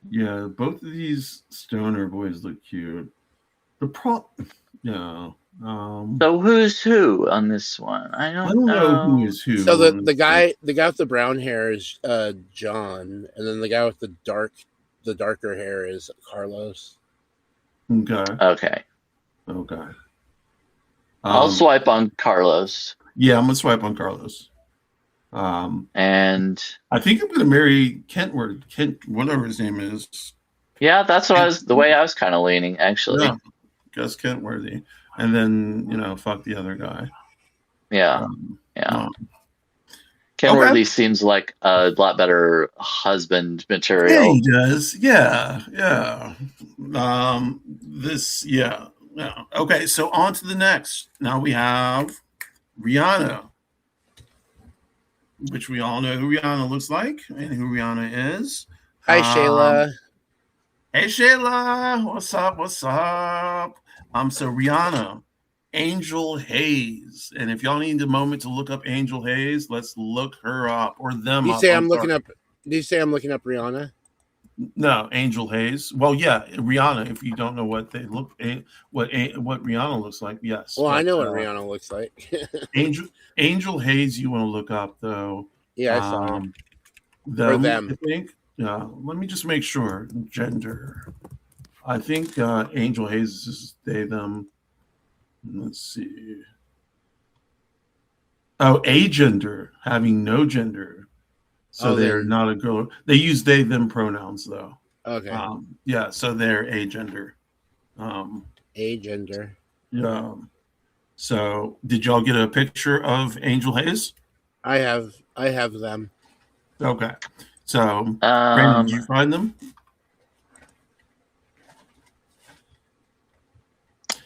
Yeah, both of these stoner boys look cute. Yeah. So who's who on this one? I don't know who is who. So the guy with the brown hair is John, and then the guy with the darker hair is Carlos. Okay. I'll swipe on Carlos. Yeah, I'm gonna swipe on Carlos. And I think I'm gonna marry Kent, whatever his name is. Yeah, that's what the way I was kind of leaning, actually. Yeah, Gus Kentworthy, and then fuck the other guy. Yeah, Kenworthy seems like a lot better husband material. Yeah, he does. Yeah. Okay, so on to the next. Now we have Rihanna, which we all know who Rihanna looks like and who Rihanna is. Hi, Shayla. Hey, Shayla. What's up? So Rihanna, Angel Hayes. And if y'all need a moment to look up Angel Hayes, let's look her up or them. Do you say I'm looking up Rihanna? No, Angel Hayes. Well, yeah, Rihanna. If you don't know what they look, what Rihanna looks like, yes. Well, I know what Rihanna looks like. Angel Hayes. You want to look up though? Yeah, I saw them. I think. Yeah. Let me just make sure. Gender. I think Angel Hayes is they them. Let's see. Oh, agender, having no gender. So they're not a girl. They use they them pronouns though. Okay. Yeah, so they're agender. Agender. Yeah. So did y'all get a picture of Angel Hayes? I have them. Okay. So Brandon, did you find them?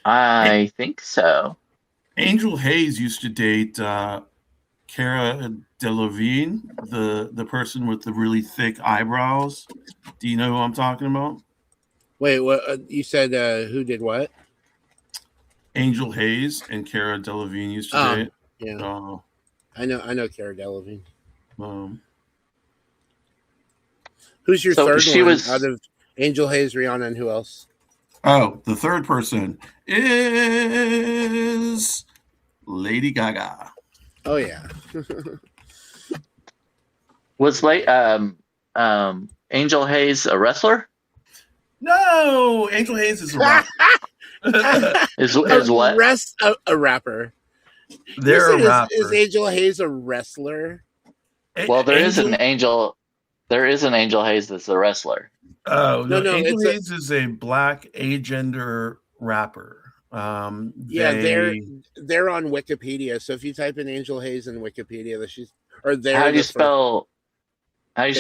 I think so. Angel Hayes used to date Cara Delevingne, the person with the really thick eyebrows. Do you know who I'm talking about? Wait, what you said? Who did what? Angel Hayes and Cara Delevingne used to date. Yeah, I know Cara Delevingne. Who's your third one out of Angel Hayes, Rihanna, and who else? Oh, the third person is Lady Gaga. Oh yeah. Was Angel Hayes a wrestler? No, Angel Hayes is a rapper. is what? A rapper. They're a rapper. Is Angel Hayes a wrestler? Well, there is an Angel Hayes that's a wrestler. Oh no! Angel Hayes is a black agender rapper. They're on Wikipedia. So if you type in Angel Hayes in Wikipedia, How do you spell Hayes?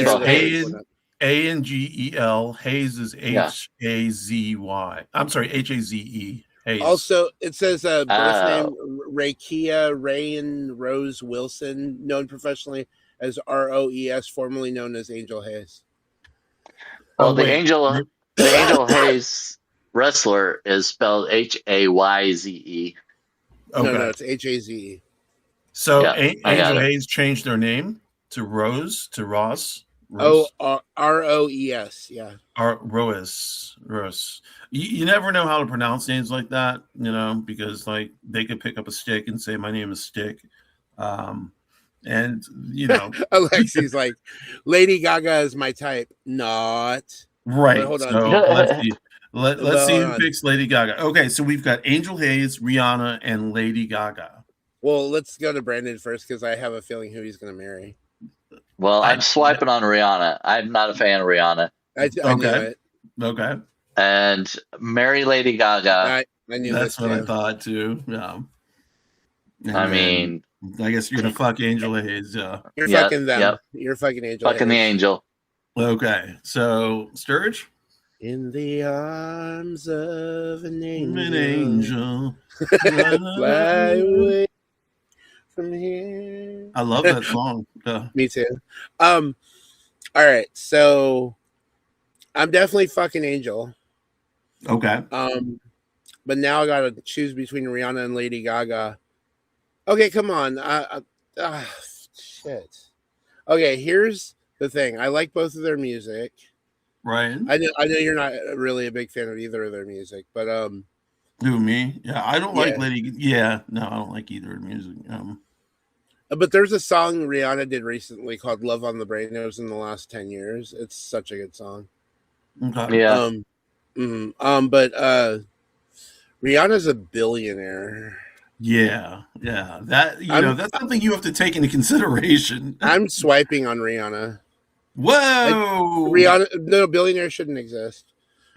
Angel. Hayes is Hazy. I'm sorry, Haze. Hayes. Also, it says birth name Rakia Rayan Rose Wilson, known professionally as ROES, formerly known as Angel Hayes. Well, the Angel Hayes wrestler is spelled Hayze. Okay. No, it's Haze. So Yeah, I got Angel it. Hayes changed their name to Ross. Oh, Roes. Yeah. Roes. You never know how to pronounce names like that, because like they could pick up a stick and say, "My name is Stick," and Alexi's like, Lady Gaga is my type. Not. right. But hold on. So let's see. Let's see Hold who on. picks Lady Gaga. Okay, so we've got Angel Hayes, Rihanna, and Lady Gaga. Well, let's go to Brandon first because I have a feeling who he's going to marry. Well, I'm swiping on Rihanna. I'm not a fan of Rihanna. I knew it. Okay. And marry Lady Gaga. I knew That's it what I too. thought too. Yeah. And I then, mean, I guess you're gonna fuck Angel Hayes. Yeah. You're Yep, fucking them. yep. You're fucking Angel. fucking the Hayes. angel. Okay. So Sturge. In the arms of an angel. An angel. Fly away from here. I love that song. Me too. All right, so I'm definitely fucking Angel. Okay. But now I gotta choose between Rihanna and Lady Gaga. Okay, come on. Shit. Okay, here's the thing. I like both of their music. Ryan. I know you're not really a big fan of either of their music, but Who, me? Yeah, I don't like Yeah. Lady. Yeah, no, I don't like either music. but there's a song Rihanna did recently called "Love on the Brain." It was in the last 10 years. It's such a good song. Okay. Yeah. But Rihanna's a billionaire. Yeah. That that's something you have to take into consideration. I'm swiping on Rihanna. Whoa. Rihanna, no, billionaire shouldn't exist.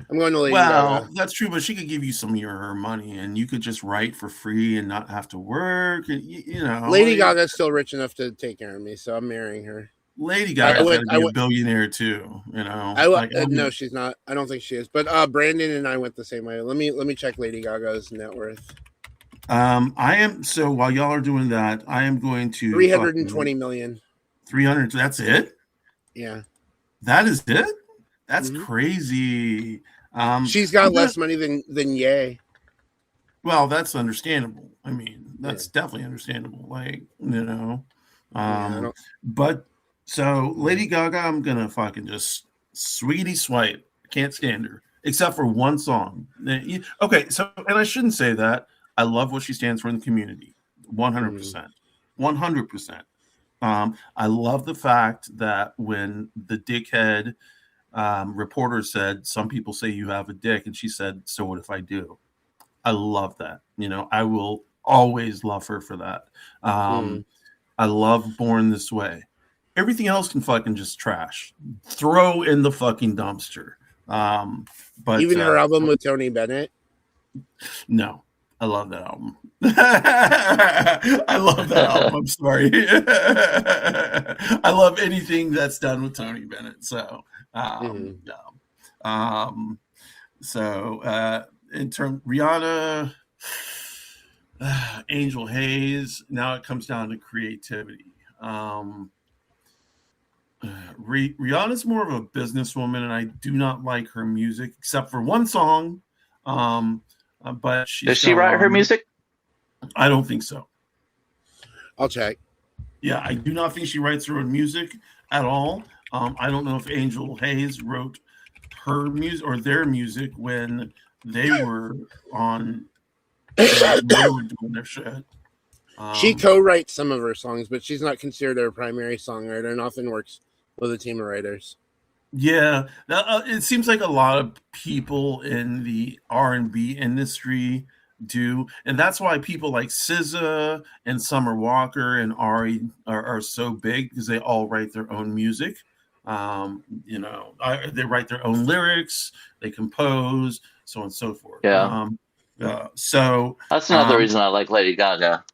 I'm going to Lady Gaga. That's true, but she could give you some of her money, and you could just write for free and not have to work. And, Lady Gaga's still rich enough to take care of me, so I'm marrying her. Lady Gaga's got to be a billionaire too. No, she's not. I don't think she is. But Brandon and I went the same way. Let me check Lady Gaga's net worth. I am. So while y'all are doing that, I am going to 320 million. 300. That's it. Yeah, that is it. That's Mhm. crazy. She's got less money than Ye. Well, that's understandable. I mean, that's definitely understandable. Like, but so Lady Gaga, I'm gonna fucking just sweetie swipe. Can't stand her except for one song. Okay, so and I shouldn't say that. I love what she stands for in the community. 100%. 100%. I love the fact that when the dickhead reporter said, "Some people say you have a dick," and she said, "So what if I do?" I love that. I will always love her for that. I love Born This Way. Everything else can fucking just trash. Throw in the fucking dumpster. But even her album with Tony Bennett. No, I love that album. I love that album. I'm sorry. I love anything that's done with Tony Bennett. So, in terms Rihanna, Angel Hayes. Now it comes down to creativity. Rihanna's more of a businesswoman, and I do not like her music except for one song. But does she write her music? I don't think so. I'll check. Yeah, I do not think she writes her own music at all. I don't know if Angel Hayes wrote her music or their music when they were on. They were doing their shit. She co-writes some of her songs, but she's not considered her primary songwriter and often works with a team of writers. Yeah, it seems like a lot of people in the R&B industry do, and that's why people like SZA and Summer Walker and Ari are so big, because they all write their own music. They write their own lyrics, they compose, so on and so forth. Yeah. So that's another reason I like Lady Gaga.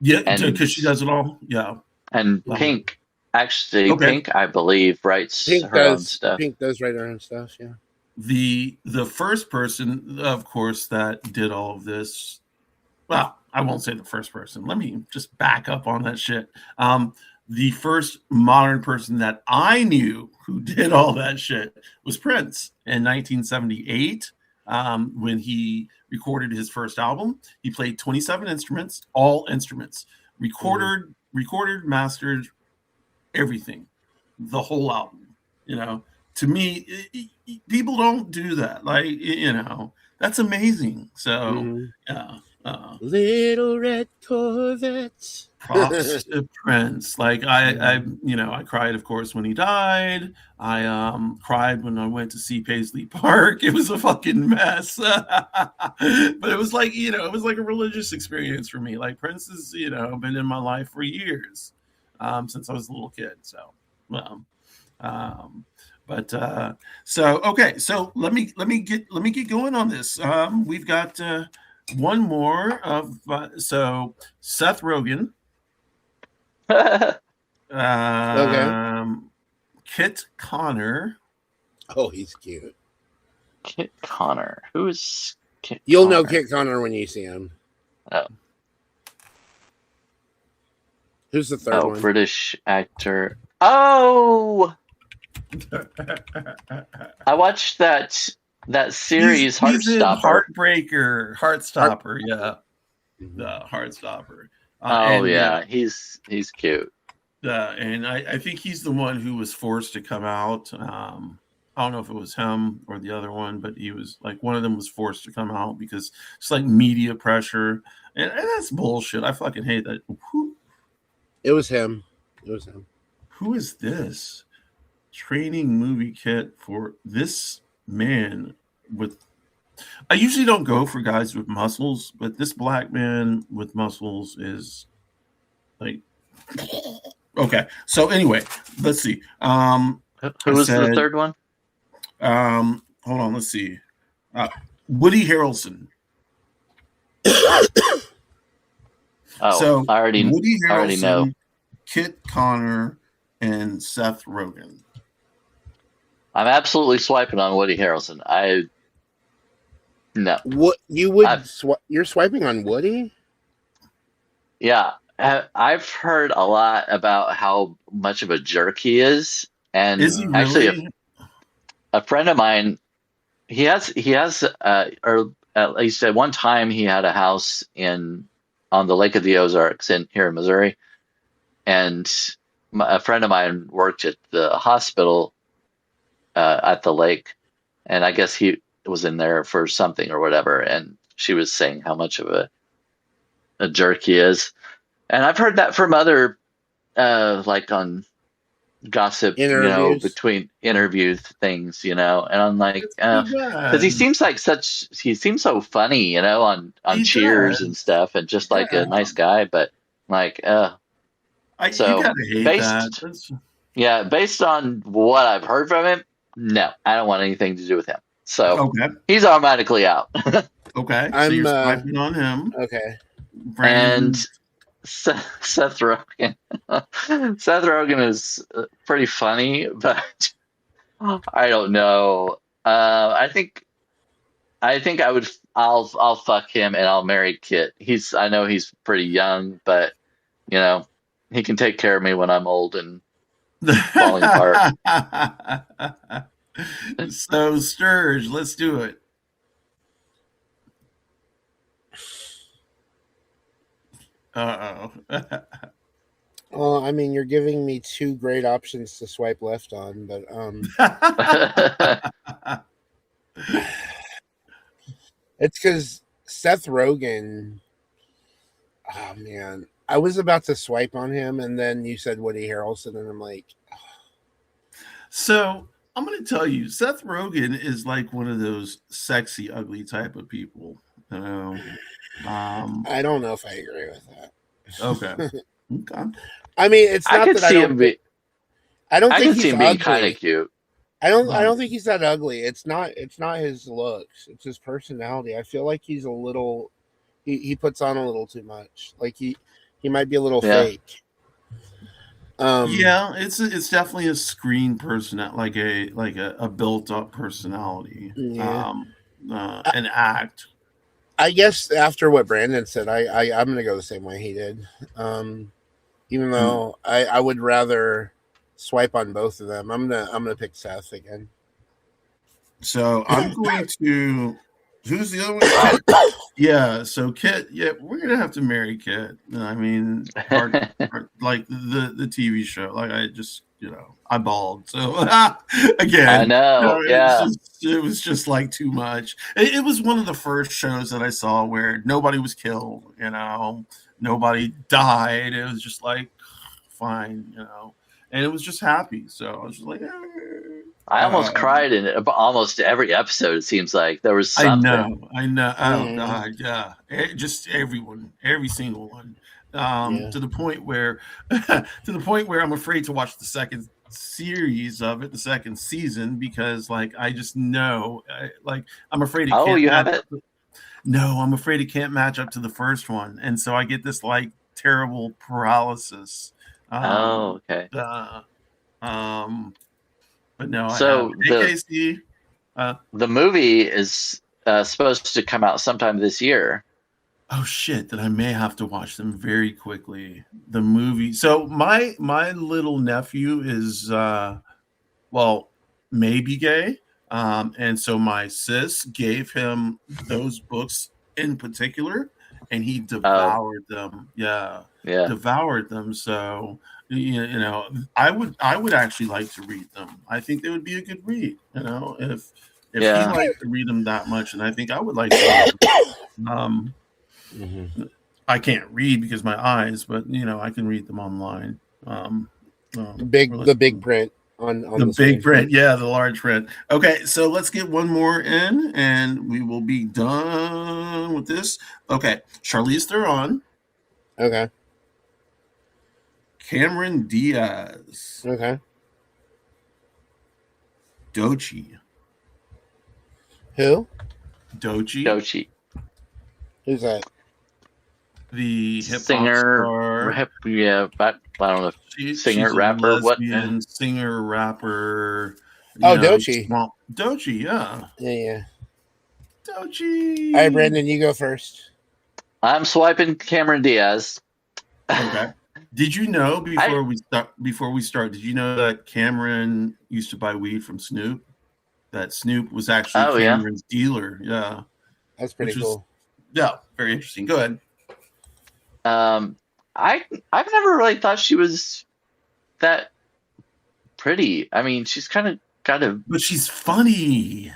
Yeah, because she does it all. Yeah, and Pink. Actually, Pink, I believe, writes her own stuff. Pink does write her own stuff, yeah. The first person, of course, that did all of this, well, I won't say the first person. Let me just back up on that shit. The first modern person that I knew who did all that shit was Prince in 1978. when he recorded his first album. He played 27 instruments, all instruments, recorded, mastered, everything, the whole album. You know, to me, people don't do that. Like, you know, that's amazing. So, yeah. Little red Corvettes. Props to Prince. Like I, you know, I cried, of course, when he died. I cried when I went to see Paisley Park. It was a fucking mess, but it was like, you know, it was like a religious experience for me. Like Prince has, you know, been in my life for years, since I was a little kid. So, well, so okay, so let me get going on this. We've got one more of so Seth Rogen. Okay. Kit Connor. Oh, he's cute. Kit Connor. Who is Kit You'll Connor? know Kit Connor when you see him. Oh. Who's the third one? British actor. Oh! I watched that series, he's in Heartstopper. Heartstopper, yeah. The Heartstopper. Yeah, he's cute. And I think he's the one who was forced to come out. I don't know if it was him or the other one, but he was like, one of them was forced to come out because it's like media pressure. And that's bullshit. I fucking hate that. It was him. Who is this? Training movie kit for this man with. I usually don't go for guys with muscles, but this black man with muscles is like. Okay, so anyway, let's see. Who was the third one? Hold on, let's see. Woody Harrelson. So I already know. Kit Connor and Seth Rogen. I'm absolutely swiping on Woody Harrelson. No. What you would? You're swiping on Woody? Yeah, I've heard a lot about how much of a jerk he is, and is he really? Actually, a friend of mine, he has, or at least at one time, he had a house on the Lake of the Ozarks here in Missouri, and a friend of mine worked at the hospital at the lake, and I guess he was in there for something or whatever, and she was saying how much of a jerk he is, and I've heard that from other like on gossip, interviews. You know, between interview things, you know, and I'm like, because he seems so funny, you know, on Cheers and stuff, and just like a nice guy, but like, you gotta hate that. Yeah, based on what I've heard from him, no, I don't want anything to do with him. So he's automatically out. Okay, so you're swiping on him. Okay, and Seth Rogen. Seth Rogen is pretty funny, but I don't know. I think I'll fuck him and I'll marry Kit. I know he's pretty young, but you know, he can take care of me when I'm old and falling apart. So Sturg, let's do it. Uh-oh. Well, I mean, you're giving me two great options to swipe left on, but it's because Seth Rogen. Oh man, I was about to swipe on him, and then you said Woody Harrelson, and I'm like, So I'm going to tell you, Seth Rogen is like one of those sexy, ugly type of people. You know? I don't know if I agree with that. Okay. I mean, it's not that I don't. I don't think he's ugly. Kind of cute. I don't think he's that ugly. It's not his looks. It's his personality. I feel like he's a little. He puts on a little too much. Like he might be a little fake. Yeah, it's definitely a screen person, like a built up personality. Yeah. An act. I guess after what Brandon said, I'm gonna go the same way he did. Even though I would rather swipe on both of them, I'm gonna pick Seth again. So I'm going to Who's the other one? Kit. Yeah, so Kit, yeah, we're gonna have to marry Kit. I mean, like the TV show. Like I just, I bawled. So I again, know. Yeah. it was just like too much. It was one of the first shows that I saw where nobody was killed. Nobody died. It was just like fine, and it was just happy. So I was just like, I almost cried in almost every episode. It seems like there was something. I know. Oh God, yeah. Just every single one. To the point where, I'm afraid to watch the second series of it, the second season, because like I just know, I'm afraid it can't. Oh, you have it? No, I'm afraid it can't match up to the first one, and so I get this like terrible paralysis. Okay. But no, so AKC, the movie is supposed to come out sometime this year. Oh shit! Then I may have to watch them very quickly. The movie. So my little nephew is maybe gay, and so my sis gave him those books in particular, and he devoured them. Yeah, devoured them. So I would actually like to read them. I think they would be a good read. If he liked to read them that much, and I think I would like to read them. I can't read because my eyes, but I can read them online. The big print on the big print, yeah, the large print. Okay, so let's get one more in, and we will be done with this. Okay, Charlize Theron. Okay. Cameron Diaz. Okay. Doechii. Who? Doechii. Who's that? The hip singer, but I don't know. Singer, rapper, lesbian, what? Singer, rapper. Doechii. Doechii, yeah. Yeah. Doechii. All right, Brandon, you go first. I'm swiping Cameron Diaz. Okay. Did you know before we start? Did you know that Cameron used to buy weed from Snoop? That Snoop was actually Cameron's dealer. Yeah. That's pretty cool. Yeah, very interesting. Go ahead. I've never really thought she was that pretty. I mean, she's kind of, but she's funny.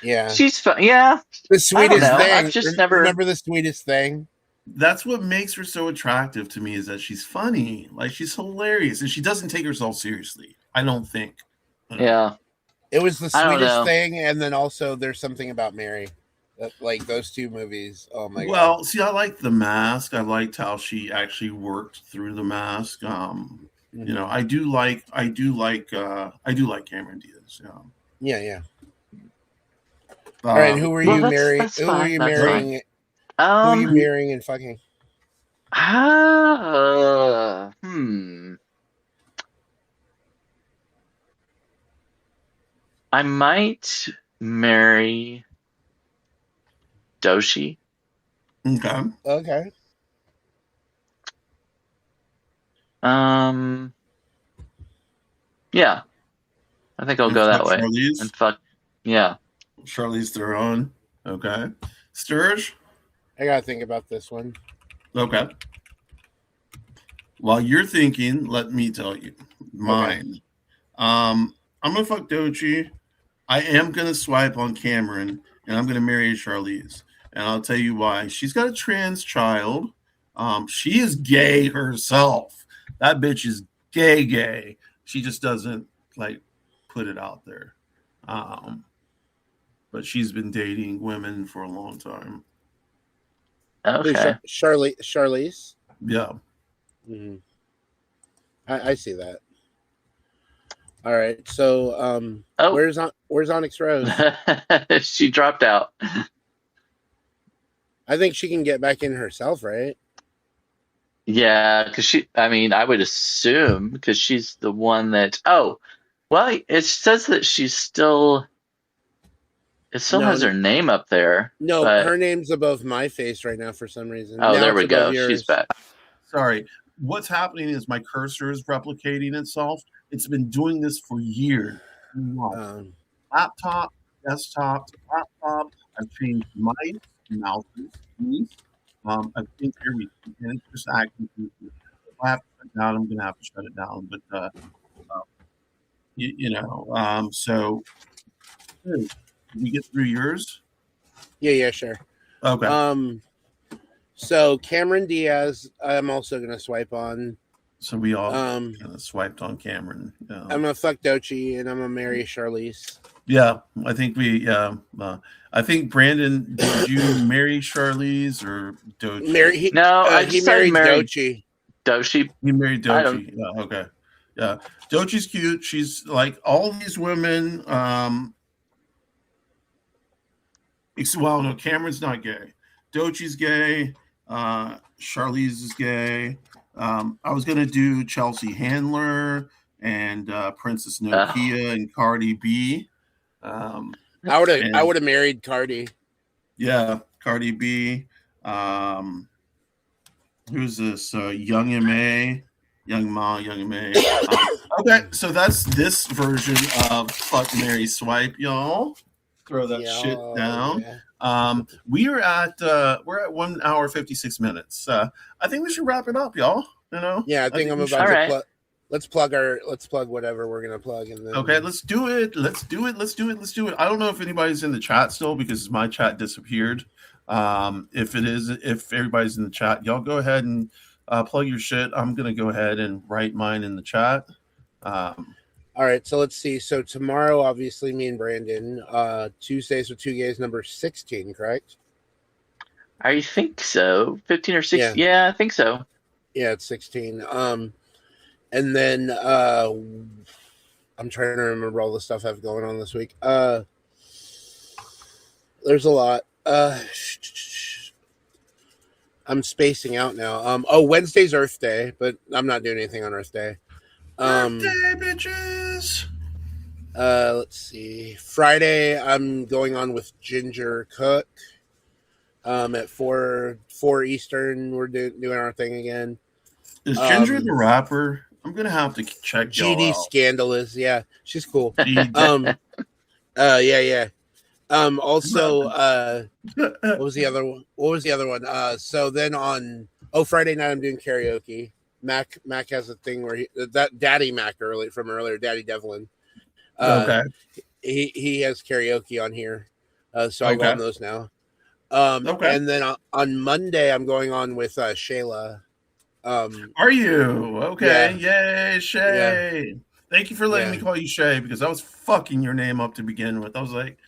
Yeah, she's fun. Yeah, the sweetest thing. I've just never remember the sweetest thing. That's what makes her so attractive to me, is that she's funny. Like, she's hilarious, and she doesn't take herself seriously, I don't think. Yeah, it was the sweetest thing, and then also there's something about Mary. Like those two movies. Oh my god. Well, see, I like The Mask. I liked how she actually worked through The Mask. I do like Cameron Diaz. Yeah. All right, who were you marrying? Who were you marrying? Who are you marrying and fucking? I might marry Doechii. Okay. Yeah. I think I'll go that way. Charlize? And fuck. Yeah. Charlize Theron. Okay. Sturg? I gotta think about this one. Okay. While you're thinking, let me tell you mine. Okay. I'm gonna fuck Doechii. I am gonna swipe on Cameron, and I'm gonna marry Charlize. And I'll tell you why. She's got a trans child. She is gay herself. That bitch is gay. She just doesn't put it out there. But she's been dating women for a long time. Okay. Charlize? Yeah. Mm-hmm. I see that. All right. So where's OnyxRose? She dropped out. I think she can get back in herself, right? Yeah, because I would assume, because she's the one that. Oh, well, it says that she's still. It still has her name up there. No, her name's above my face right now for some reason. Oh, there we go. She's back. Sorry. What's happening is my cursor is replicating itself. It's been doing this for years. Laptop, desktop, laptop, I've changed mice, mouses, geese. I've changed everything, and it's just acting. If I have to shut it down, I'm gonna have to shut it down. But so hey, did we get through yours? Yeah, sure. Okay. So Cameron Diaz, I'm also gonna swipe on. So we all Um, kind of swiped on Cameron. I'm gonna fuck Dochi and I'm gonna marry Charlize. Yeah, I think I think Brandon, did you marry Charlize or Dochi? He married Dochi. Dochi. He married Dochi. Yeah, okay. Yeah. Dochi's cute. She's like all these women. Well, no, Cameron's not gay. Dochi's gay. Charlize is gay. I was gonna do Chelsea Handler and Princess Nokia and Cardi B. I would have married Cardi. Yeah, Cardi B. Who's this? Young Ma. Okay, so that's this version of Fuck Mary Swipe, y'all. Throw that shit down. Yeah. We're at 1 hour 56 minutes. I think we should wrap it up, y'all. You know? Yeah, I think I'm about to plug. Let's plug whatever we're gonna plug, and then okay, let's do it. Let's do it. I don't know if anybody's in the chat still because my chat disappeared. If everybody's in the chat, y'all go ahead and plug your shit. I'm gonna go ahead and write mine in the chat. All right, so let's see. So tomorrow, obviously, me and Brandon. Tuesdays with 2 Gays, number 16, correct? I think so. 15 or 16. Yeah, I think so. Yeah, it's 16. And then I'm trying to remember all the stuff I have going on this week. There's a lot. I'm spacing out now. Wednesday's Earth Day, but I'm not doing anything on Earth Day. Earth Day, bitches. Let's see. Friday, I'm going on with Ginger Cook. At 4 Eastern, we're doing our thing again. Is Ginger the rapper? I'm gonna have to check. GD Scandalous, yeah, she's cool. Yeah. Also, what was the other one? So then on Friday night, I'm doing karaoke. Mac has a thing where that Daddy Mac from earlier, Daddy Devlin. Okay. He has karaoke on here, so I go on those now. Okay. And then on Monday, I'm going on with Shayla. Are you okay? Yeah. Yay, Shay! Yeah. Thank you for letting me call you Shay because I was fucking your name up to begin with. I was like,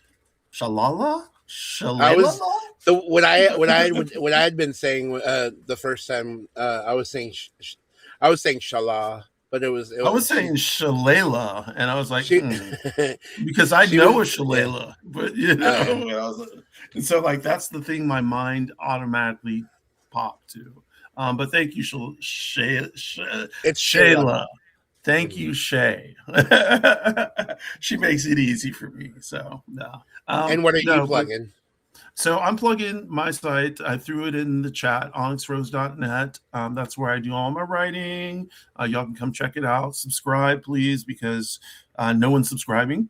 Shalala. What I had been saying the first time I was saying Shala, but I was saying Shalala, and I was like, because I know a Shalala, but you know, and so like that's the thing my mind automatically popped to. But thank you, Shayla. It's Shayla. Thank you, Shay. She makes it easy for me. So no. And what are you plugging? So I'm plugging my site. I threw it in the chat, OnyxRose.net. That's where I do all my writing. Y'all can come check it out. Subscribe, please, because no one's subscribing.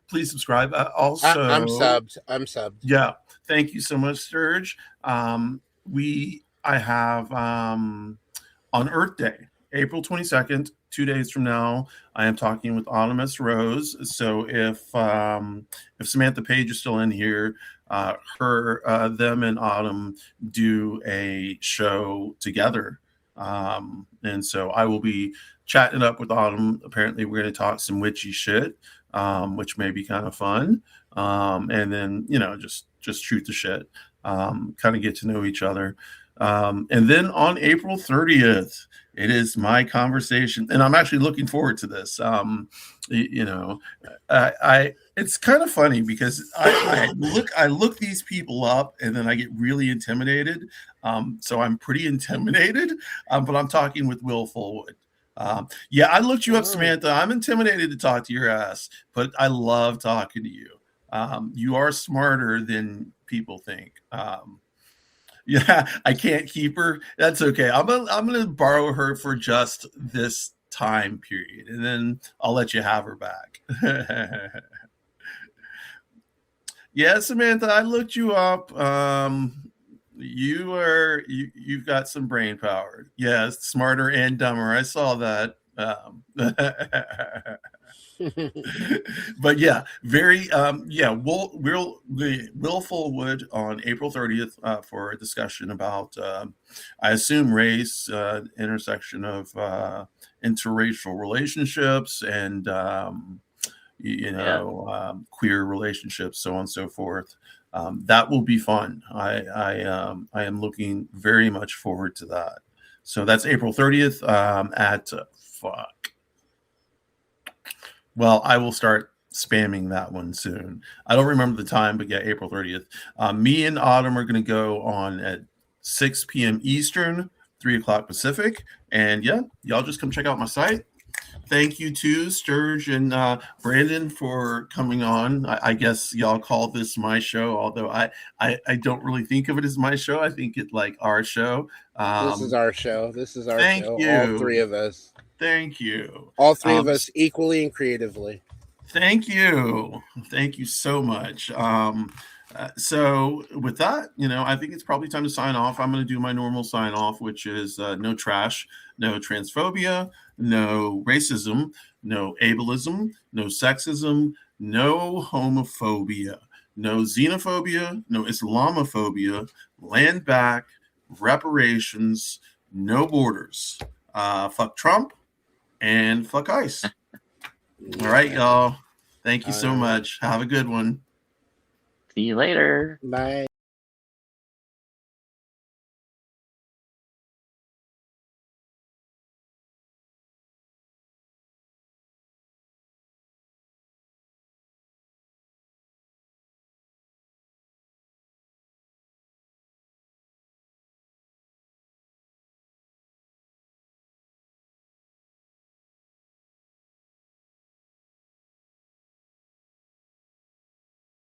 Please subscribe. Also, I'm subbed. Yeah. Thank you so much, Sturg. I have on Earth Day, April 22nd, 2 days from now, I am talking with OnyxRose. So if Samantha Page is still in here, them and Autumn do a show together. And so I will be chatting up with Autumn. Apparently we're going to talk some witchy shit, which may be kind of fun. And then, just shoot the shit, kind of get to know each other. And then on April 30th, it is my conversation, and I'm actually looking forward to this. It's kind of funny because I look these people up, and then I get really intimidated. So I'm pretty intimidated, but I'm talking with Will Fullwood. I looked you up, Samantha. I'm intimidated to talk to your ass, but I love talking to you. You are smarter than people think. I can't keep her. That's okay. I'm gonna borrow her for just this time period, and then I'll let you have her back. Yeah, Samantha, I looked you up. You've got some brain power. Yes, smarter and dumber. I saw that. But yeah, very yeah. The Willful Wood on April 30th for a discussion about I assume race, intersection of interracial relationships and Yeah. queer relationships, so on and so forth. That will be fun. I am looking very much forward to that. So that's April 30th at fuck. Well, I will start spamming that one soon. I don't remember the time, but yeah, April 30th. Me and Autumn are going to go on at 6 p.m. Eastern, 3 o'clock Pacific. And yeah, y'all just come check out my site. Thank you to Sturg and Brandon for coming on. I guess y'all call this my show, although I don't really think of it as my show. I think it like our show. This is our show. This is our thank show. you. All three of us. Thank you. All three of us equally and creatively. Thank you. Thank you so much. So with that, I think it's probably time to sign off. I'm going to do my normal sign off, which is no trash, no transphobia, no racism, no ableism, no sexism, no homophobia, no xenophobia, no Islamophobia, land back, reparations, no borders. Fuck Trump and fuck ICE. Yeah. All right, y'all. Thank you so much. Have a good one. See you later. Bye.